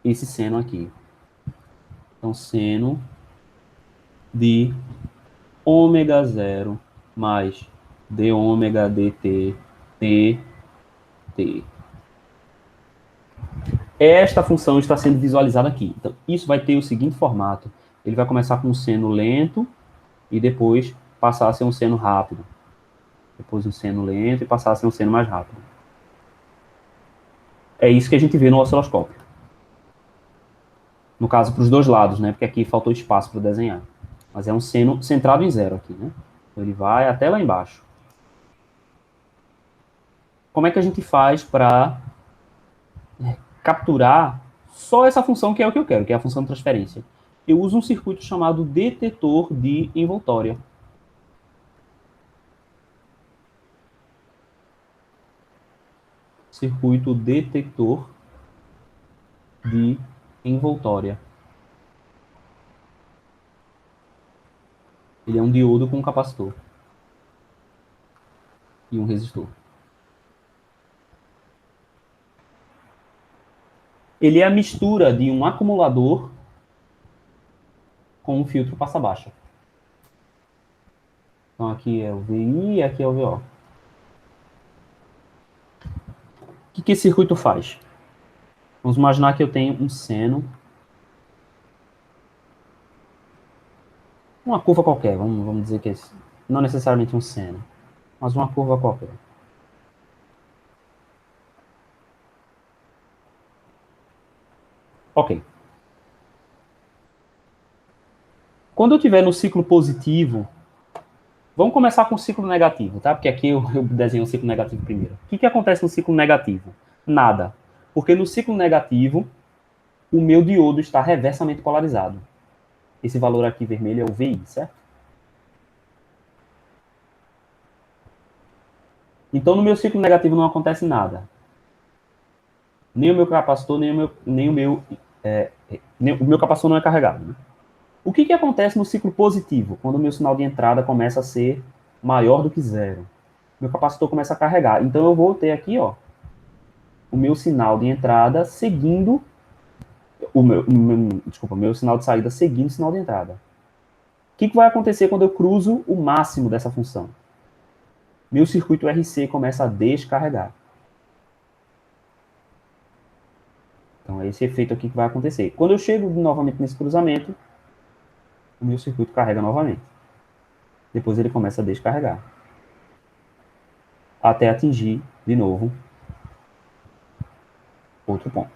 esse seno aqui. Então, seno de ômega 0 mais d ômega dt dt. Esta função está sendo visualizada aqui. Então, isso vai ter o seguinte formato. Ele vai começar com um seno lento e depois passar a ser um seno rápido. Depois um seno lento e passar a ser um seno mais rápido. É isso que a gente vê no osciloscópio. No caso, para os dois lados, né? Porque aqui faltou espaço para desenhar. Mas é um seno centrado em zero aqui, né? Então, ele vai até lá embaixo. Como é que a gente faz para capturar só essa função que é o que eu quero, que é a função de transferência? Eu uso um circuito chamado detetor de envoltória. Circuito detetor de envoltória. Ele é um diodo com um capacitor e um resistor. Ele é a mistura de um acumulador com um filtro passa-baixa. Então aqui é o VI e aqui é o VO. O que esse circuito faz? Vamos imaginar que eu tenho um seno, uma curva qualquer, vamos dizer que é não necessariamente um seno, mas uma curva qualquer. Ok. Quando eu estiver no ciclo positivo, vamos começar com o ciclo negativo, tá? Porque aqui eu desenho o ciclo negativo primeiro. O que acontece no ciclo negativo? Nada. Porque no ciclo negativo, o meu diodo está reversamente polarizado. Esse valor aqui vermelho é o VI, certo? Então, no meu ciclo negativo não acontece nada. Nem o meu capacitor, nem o meu capacitor não é carregado, né? O que acontece no ciclo positivo, quando o meu sinal de entrada começa a ser maior do que zero? Meu capacitor começa a carregar. Então, eu vou ter aqui, ó, o meu sinal de entrada seguindo meu sinal de saída seguindo o sinal de entrada. O que vai acontecer quando eu cruzo o máximo dessa função? Meu circuito RC começa a descarregar. Então, é esse efeito aqui que vai acontecer. Quando eu chego novamente nesse cruzamento, o meu circuito carrega novamente. Depois ele começa a descarregar. Até atingir, de novo, outro ponto.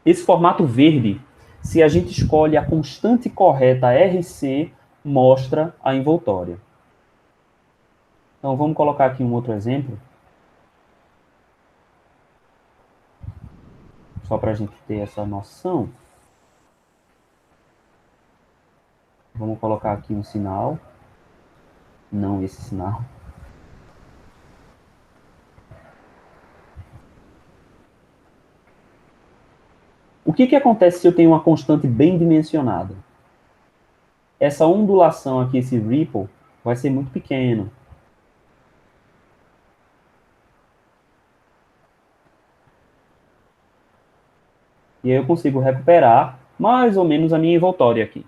Esse formato verde, se a gente escolhe a constante correta RC, mostra a envoltória. Então, vamos colocar aqui um outro exemplo. Só para a gente ter essa noção. Vamos colocar aqui um sinal. Não esse sinal. O que acontece se eu tenho uma constante bem dimensionada? Essa ondulação aqui, esse ripple, vai ser muito pequeno. E aí eu consigo recuperar mais ou menos a minha envoltória aqui.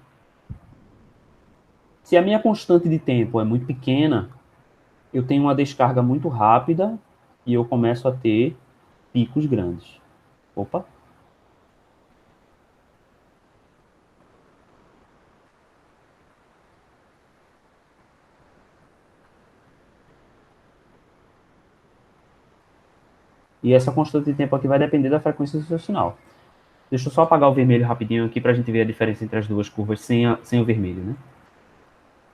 Se a minha constante de tempo é muito pequena, eu tenho uma descarga muito rápida e eu começo a ter picos grandes. Opa! E essa constante de tempo aqui vai depender da frequência do seu sinal. Deixa eu só apagar o vermelho rapidinho aqui para a gente ver a diferença entre as duas curvas sem o vermelho, né?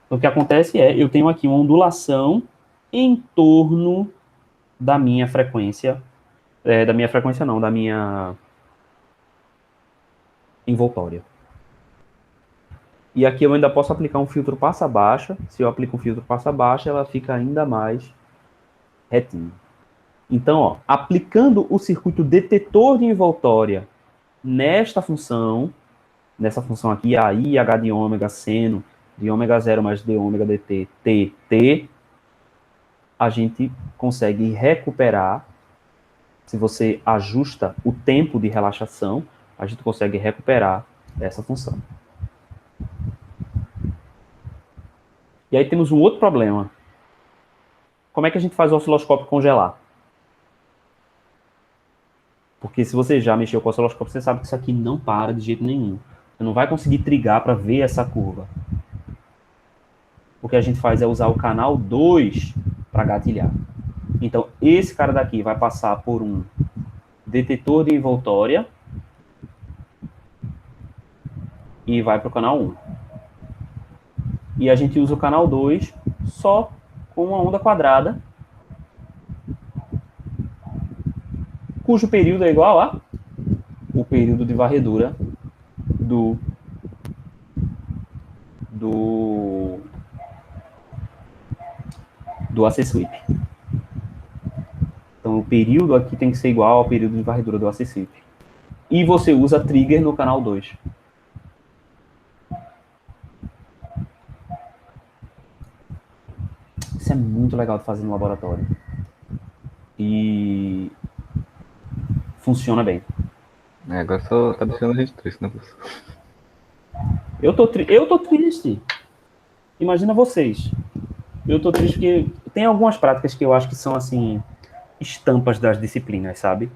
Então, o que acontece é, eu tenho aqui uma ondulação em torno da minha frequência, da minha envoltória. E aqui eu ainda posso aplicar um filtro passa-baixa. Se eu aplico um filtro passa-baixa, ela fica ainda mais retinha. Então, ó, aplicando o circuito detetor de envoltória nessa função aqui, a IH de ômega seno de ômega 0 mais d ômega dt t, a gente consegue recuperar, se você ajusta o tempo de relaxação, a gente consegue recuperar essa função. E aí temos um outro problema. Como é que a gente faz o osciloscópio congelar? Porque se você já mexeu com o osciloscópio, você sabe que isso aqui não para de jeito nenhum. Você não vai conseguir trigar para ver essa curva. O que a gente faz é usar o canal 2 para gatilhar. Então, esse cara daqui vai passar por um detetor de envoltória e vai para o canal 1. E a gente usa o canal 2 só com uma onda quadrada, cujo período é igual a o período de varredura do AC Sweep. Então, o período aqui tem que ser igual ao período de varredura do AC Sweep. E você usa trigger no canal 2. Isso é muito legal de fazer no laboratório. E funciona bem. Agora só tá deixando a gente triste, né, professor? Eu tô triste. Imagina vocês. Eu tô triste porque tem algumas práticas que eu acho que são, assim, estampas das disciplinas, sabe?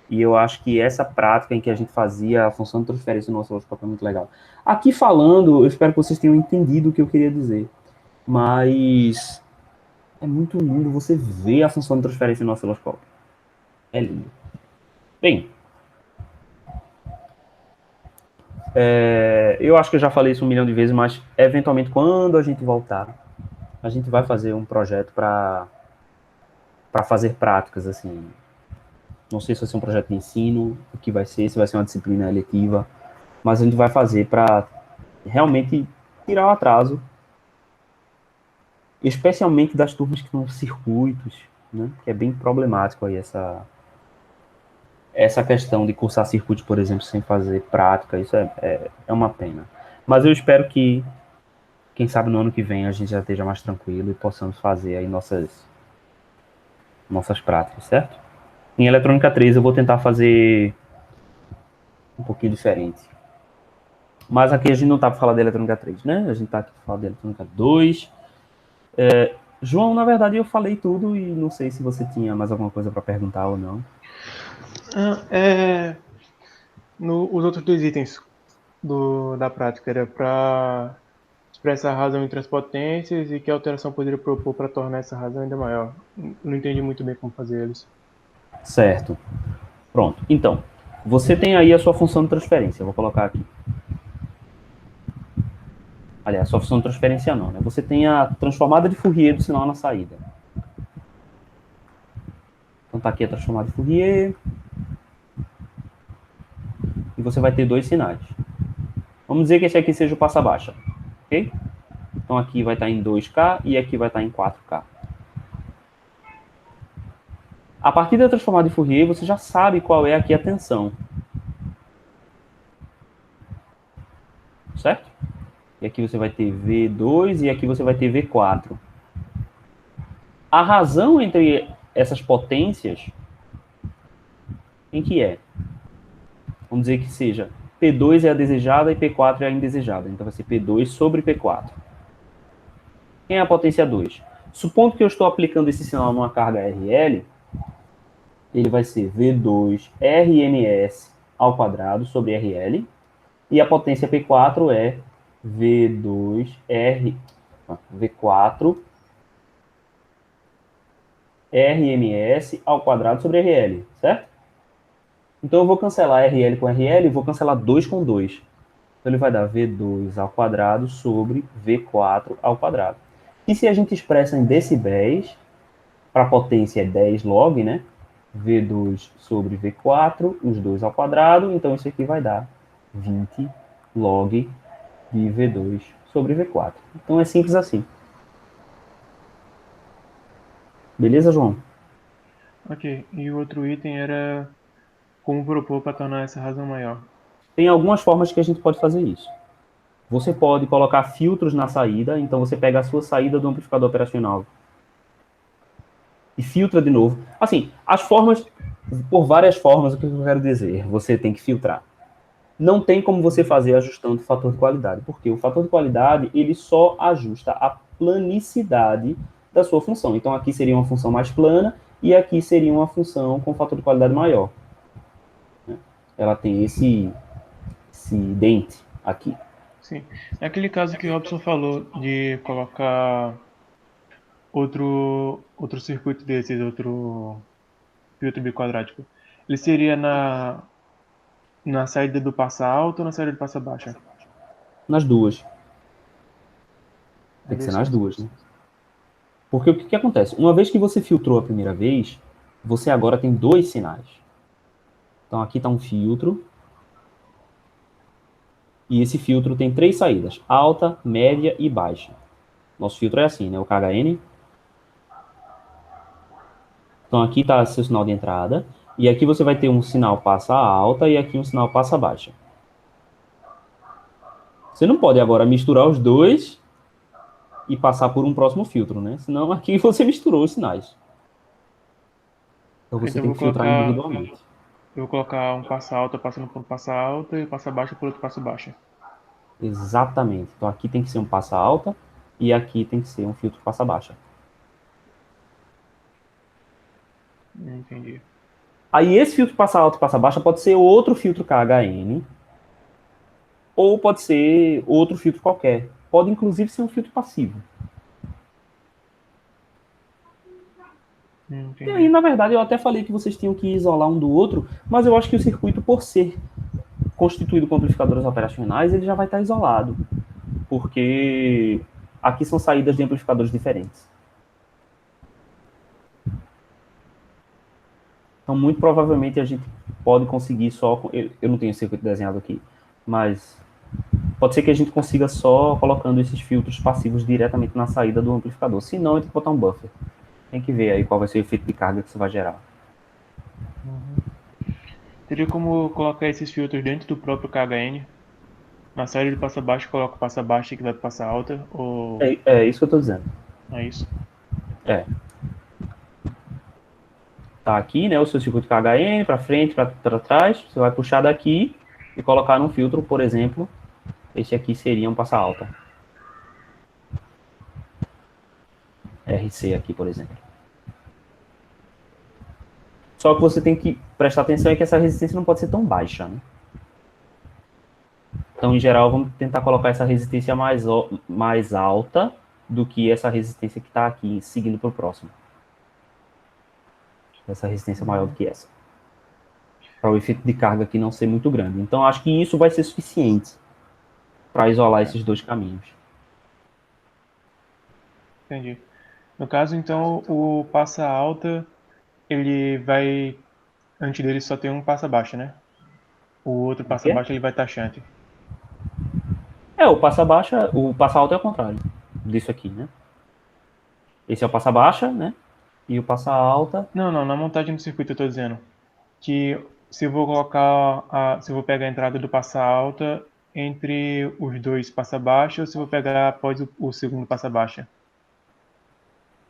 E eu acho que essa prática em que a gente fazia a função de transferência no osciloscópio é muito legal. Aqui falando, eu espero que vocês tenham entendido o que eu queria dizer. Mas é muito lindo você ver a função de transferência no osciloscópio. É lindo. Bem, eu acho que eu já falei isso 1 milhão de vezes, mas eventualmente quando a gente voltar, a gente vai fazer um projeto para fazer práticas, assim. Não sei se vai ser um projeto de ensino, o que vai ser, se vai ser uma disciplina eletiva, mas a gente vai fazer para realmente tirar o atraso, especialmente das turmas que estão circuitos, né? Que é bem problemático aí essa questão de cursar circuito, por exemplo, sem fazer prática, isso é uma pena. Mas eu espero que, quem sabe no ano que vem, a gente já esteja mais tranquilo e possamos fazer aí nossas práticas, certo? Em eletrônica 3 eu vou tentar fazer um pouquinho diferente. Mas aqui a gente não está para falar de eletrônica 3, né? A gente está aqui para falar de eletrônica 2. João, na verdade, eu falei tudo e não sei se você tinha mais alguma coisa para perguntar ou não. Os outros dois itens da prática era para expressar a razão entre as potências e que alteração poderia propor para tornar essa razão ainda maior. Não entendi muito bem como fazer eles. Certo. Pronto. Então, você tem aí a sua função de transferência. Eu vou colocar aqui. Aliás, a sua função de transferência não, né? Você tem a transformada de Fourier do sinal na saída. Então tá aqui a transformada de Fourier. E você vai ter dois sinais. Vamos dizer que esse aqui seja o passa-baixa. Ok? Então aqui vai estar em 2K e aqui vai estar em 4K. A partir da transformada de Fourier, você já sabe qual é aqui a tensão. Certo? E aqui você vai ter V2 e aqui você vai ter V4. A razão entre essas potências, em que é? Vamos dizer que seja P2 é a desejada e P4 é a indesejada. Então vai ser P2 sobre P4. Quem é a potência 2? Supondo que eu estou aplicando esse sinal numa carga RL, ele vai ser V2 RMS ao quadrado sobre RL. E a potência P4 é V4 RMS ao quadrado sobre RL, certo? Então eu vou cancelar RL com RL e vou cancelar 2 com 2. Então ele vai dar V2 ao quadrado sobre V4 ao quadrado. E se a gente expressa em decibéis, para a potência é 10 log, né? V2 sobre V4, os dois ao quadrado, então isso aqui vai dar 20 log de V2 sobre V4. Então é simples assim. Beleza, João? Ok, e o outro item era como propor para tornar essa razão maior. Tem algumas formas que a gente pode fazer isso. Você pode colocar filtros na saída, então você pega a sua saída do amplificador operacional e filtra de novo. Assim, as formas, por várias formas, o que eu quero dizer? Você tem que filtrar. Não tem como você fazer ajustando o fator de qualidade, porque o fator de qualidade, ele só ajusta a planicidade da sua função. Então, aqui seria uma função mais plana e aqui seria uma função com fator de qualidade maior. Ela tem esse dente aqui. Sim. Naquele caso que o Robson falou de colocar outro circuito desses, outro filtro biquadrático, ele seria na saída do passa alto ou na saída do passa baixa? Nas duas. Tem que ser nas duas, né? Porque o que acontece? Uma vez que você filtrou a primeira vez, você agora tem dois sinais. Então aqui está um filtro. E esse filtro tem três saídas: alta, média e baixa. Nosso filtro é assim, né? O KHN. Então aqui está seu sinal de entrada. E aqui você vai ter um sinal passa alta e aqui um sinal passa baixa. Você não pode agora misturar os dois e passar por um próximo filtro, né? Senão aqui você misturou os sinais. Então você tem que filtrar individualmente. Eu vou colocar um passa alta passando por um passa alta e passa baixa por outro passa baixa. Exatamente. Então aqui tem que ser um passa alta e aqui tem que ser um filtro passa baixa. Entendi. Aí esse filtro passa alta e passa baixa pode ser outro filtro KHN ou pode ser outro filtro qualquer. Pode inclusive ser um filtro passivo. Entendi. E aí, na verdade, eu até falei que vocês tinham que isolar um do outro, mas eu acho que o circuito, por ser constituído com amplificadores operacionais, ele já vai estar isolado. Porque aqui são saídas de amplificadores diferentes. Então, muito provavelmente, a gente pode conseguir só... Eu não tenho o circuito desenhado aqui, mas pode ser que a gente consiga só colocando esses filtros passivos diretamente na saída do amplificador. Se não, tem que botar um buffer. Tem que ver aí qual vai ser o efeito de carga que isso vai gerar. Teria como colocar esses filtros dentro do próprio KHN? Na saída de passa baixo, coloca o passa baixa que vai para passa alta, ou É isso que eu tô dizendo. é isso? É. Tá aqui, né, o seu circuito KHN, para frente, para trás. Você vai puxar daqui e colocar num filtro, por exemplo. Esse aqui seria um passa alta. RC aqui, por exemplo. Só que você tem que prestar atenção é que essa resistência não pode ser tão baixa, né? Então, em geral, vamos tentar colocar essa resistência mais alta do que essa resistência que está aqui, seguindo para o próximo. Essa resistência maior do que essa. Para o efeito de carga aqui não ser muito grande. Então, acho que isso vai ser suficiente para isolar esses dois caminhos. Entendi. No caso, então, o passa alta, ele vai... Antes dele só tem um passa baixa, né? O outro passa quê? baixa ele vai taxante. O passa baixa, o passa alta é o contrário disso aqui, né? Esse é o passa baixa, né? E o passa alta. Não, na montagem do circuito eu tô dizendo que se eu vou se eu vou pegar a entrada do passa alta entre os dois passa baixa ou se eu vou pegar após o segundo passa baixa.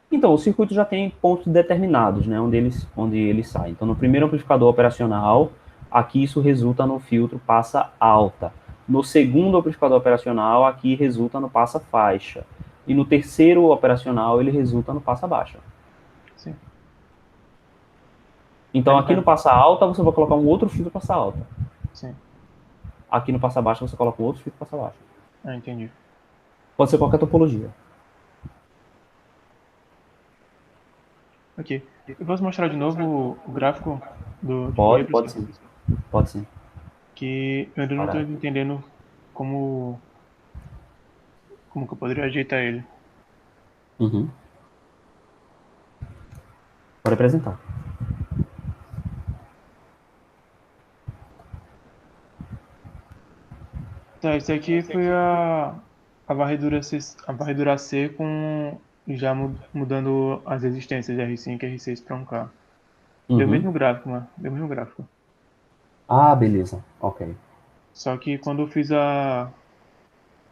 Então, o circuito já tem pontos determinados, né? Onde ele sai. Então, no primeiro amplificador operacional, aqui isso resulta no filtro passa alta. No segundo amplificador operacional, aqui resulta no passa faixa. E no terceiro operacional, ele resulta no passa baixa. Sim. Então, aqui no passa alta, você vai colocar um outro filtro passa alta. Sim. Aqui no passa baixa, você coloca um outro filtro passa baixa. Ah, entendi. Pode ser qualquer topologia. Ok. Eu posso mostrar de novo o gráfico do Pode, Fourier, sim. Pode sim. que eu ainda não estou entendendo como que eu poderia ajeitar ele. Uhum. Pode apresentar. Tá, esse aqui foi a varredura C com já mudando as resistências de R5 e R6 para um K. Deu o Uhum. mesmo gráfico, mano. Deu o mesmo gráfico. Ah, beleza. Ok. Só que quando eu fiz a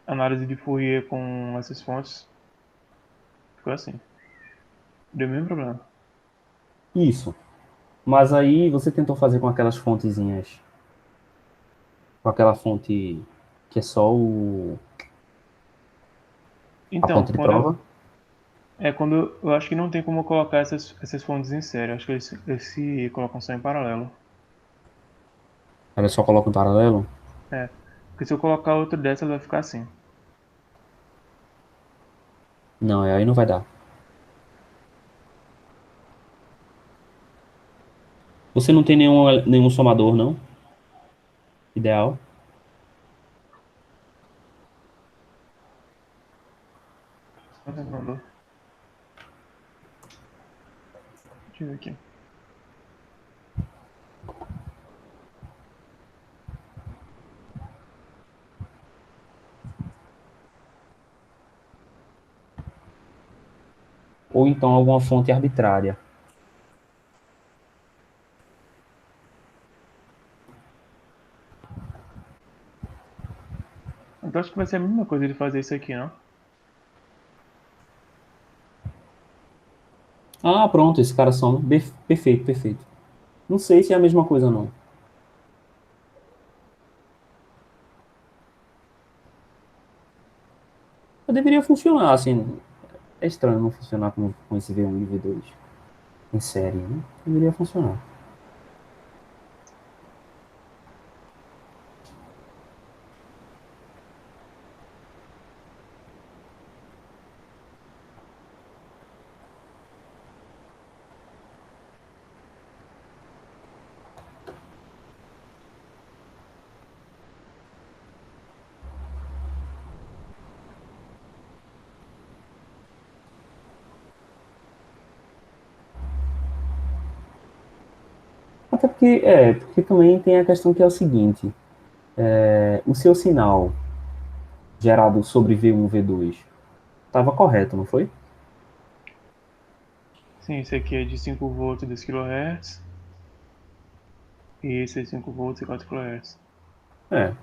análise de Fourier com essas fontes, ficou assim. Deu o mesmo problema. Isso. Mas aí você tentou fazer com aquelas fontezinhas, com aquela fonte que é só a Então, ponta de prova. quando eu acho que não tem como eu colocar essas fontes em série. Acho que eles se colocam só em paralelo. Ela só coloca em paralelo. É. Porque se eu colocar outra dessa, ela vai ficar assim. Não, aí não vai dar. Você não tem nenhum somador, não? Ideal. Só tentando. Deixa eu ver aqui. Ou então alguma fonte arbitrária. Então acho que vai ser a mesma coisa de fazer isso aqui, não? Ah, pronto, esse cara soma. Perfeito, perfeito. Não sei se é a mesma coisa, não. Deveria funcionar, assim. É estranho não funcionar com esse V1 e V2 em série, né? Deveria funcionar. Até porque também tem a questão que é o seguinte, o seu sinal gerado sobre V1, V2 estava correto, não foi? Sim, esse aqui é de 5 volts 2 kHz. e 65 volts e 4 kHz. É.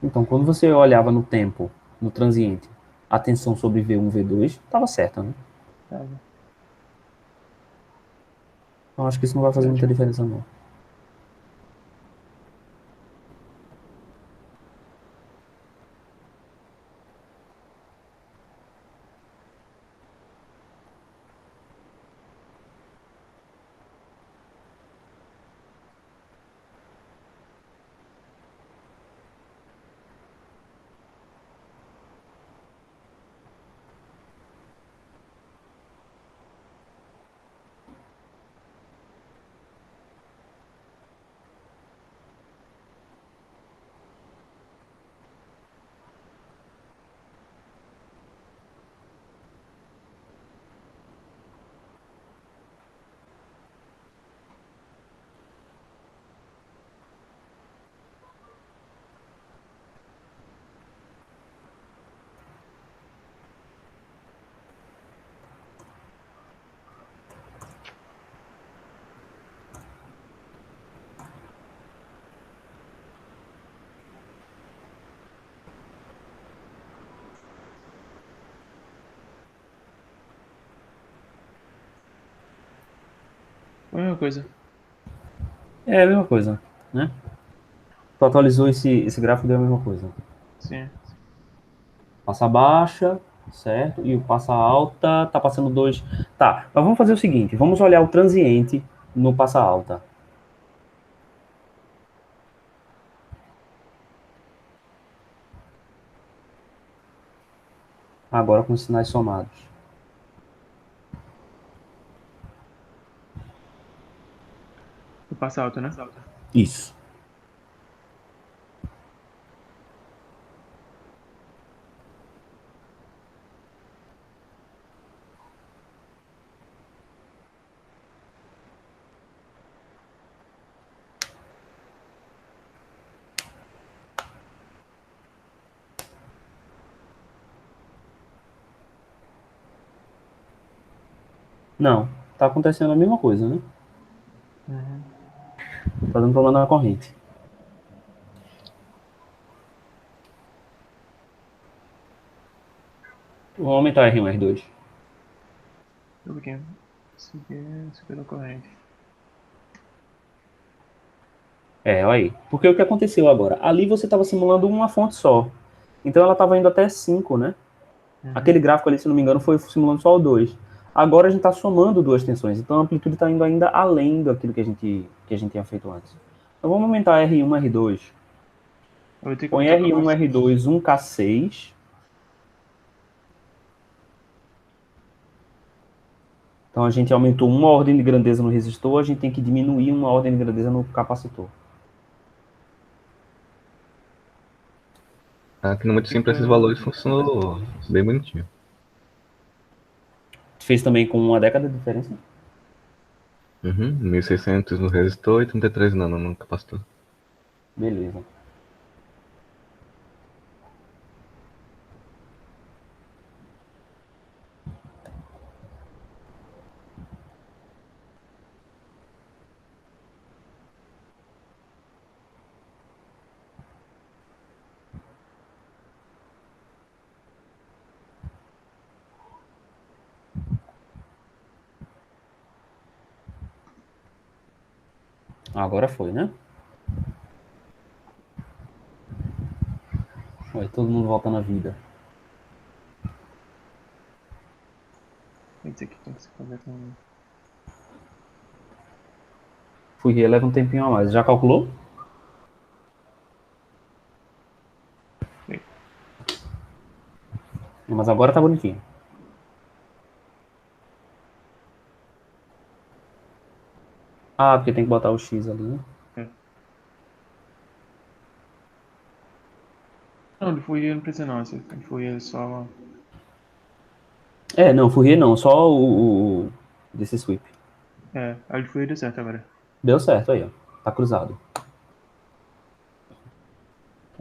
Então, quando você olhava no tempo, no transiente, a tensão sobre V1, V2, estava certa, né? Tava. Então, acho que isso não vai fazer muita Ótimo. diferença, não. A mesma coisa. É a mesma coisa, né? Tu atualizou esse gráfico, deu a mesma coisa. Sim. Passa baixa, certo? E o passa alta tá passando 2. Tá, mas vamos fazer o seguinte, vamos olhar o transiente no passa alta. Agora com os sinais somados. O passa alto, né? Isso. Não, tá acontecendo a mesma coisa, né? Uhum. Tá dando problema na corrente. Vou aumentar R1, R2. Um pouquinho. Subir a corrente. É, olha aí. Porque o que aconteceu agora? Ali você estava simulando uma fonte só. Então ela estava indo até 5, né? Uhum. Aquele gráfico ali, se não me engano, foi simulando só o 2. Agora a gente está somando duas tensões. Então a amplitude está indo ainda além daquilo que a gente tinha feito antes. Então vamos aumentar R1, R2. Eu vou ter que Põe aumentar o R1, capacete. R2, 1K6. Então a gente aumentou uma ordem de grandeza no resistor, a gente tem que diminuir uma ordem de grandeza no capacitor. Aqui no muito simples esses valores funcionam bem bonitinho. Fez também com uma década de diferença? Uhum, 1600 no resistor e 33 nano no capacitor. Beleza. Agora foi, né? Olha, todo mundo volta na vida. Esse aqui tem que se fazer com. Fui leva um tempinho a mais. Já calculou? Sim. Mas agora tá bonitinho. Ah, porque tem que botar o X ali, né? É. Não, de Fourier não precisa não. De Fourier é só. É, não, Fourier não, só desse sweep. É, a de Fourier deu certo agora. Deu certo aí, ó. Tá cruzado.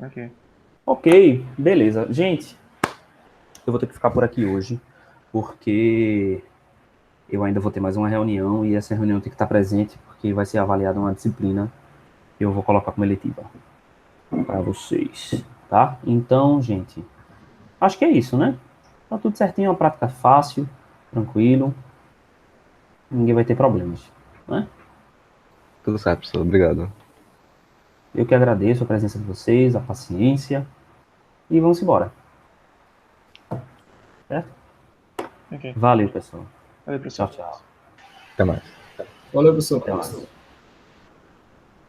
Ok. Ok, beleza. Gente, eu vou ter que ficar por aqui hoje, porque eu ainda vou ter mais uma reunião e essa reunião tem que estar presente, porque vai ser avaliada uma disciplina que eu vou colocar como eletiva para vocês, tá? Então, gente, acho que é isso, né? Tá tudo certinho, é uma prática fácil, tranquilo, ninguém vai ter problemas, né? Tudo certo, professor. Obrigado. Eu que agradeço a presença de vocês, a paciência, e vamos embora. Certo? Ok. Valeu, pessoal. Valeu, professor. Tchau, tchau. Até mais. Valeu, professor. Até mais.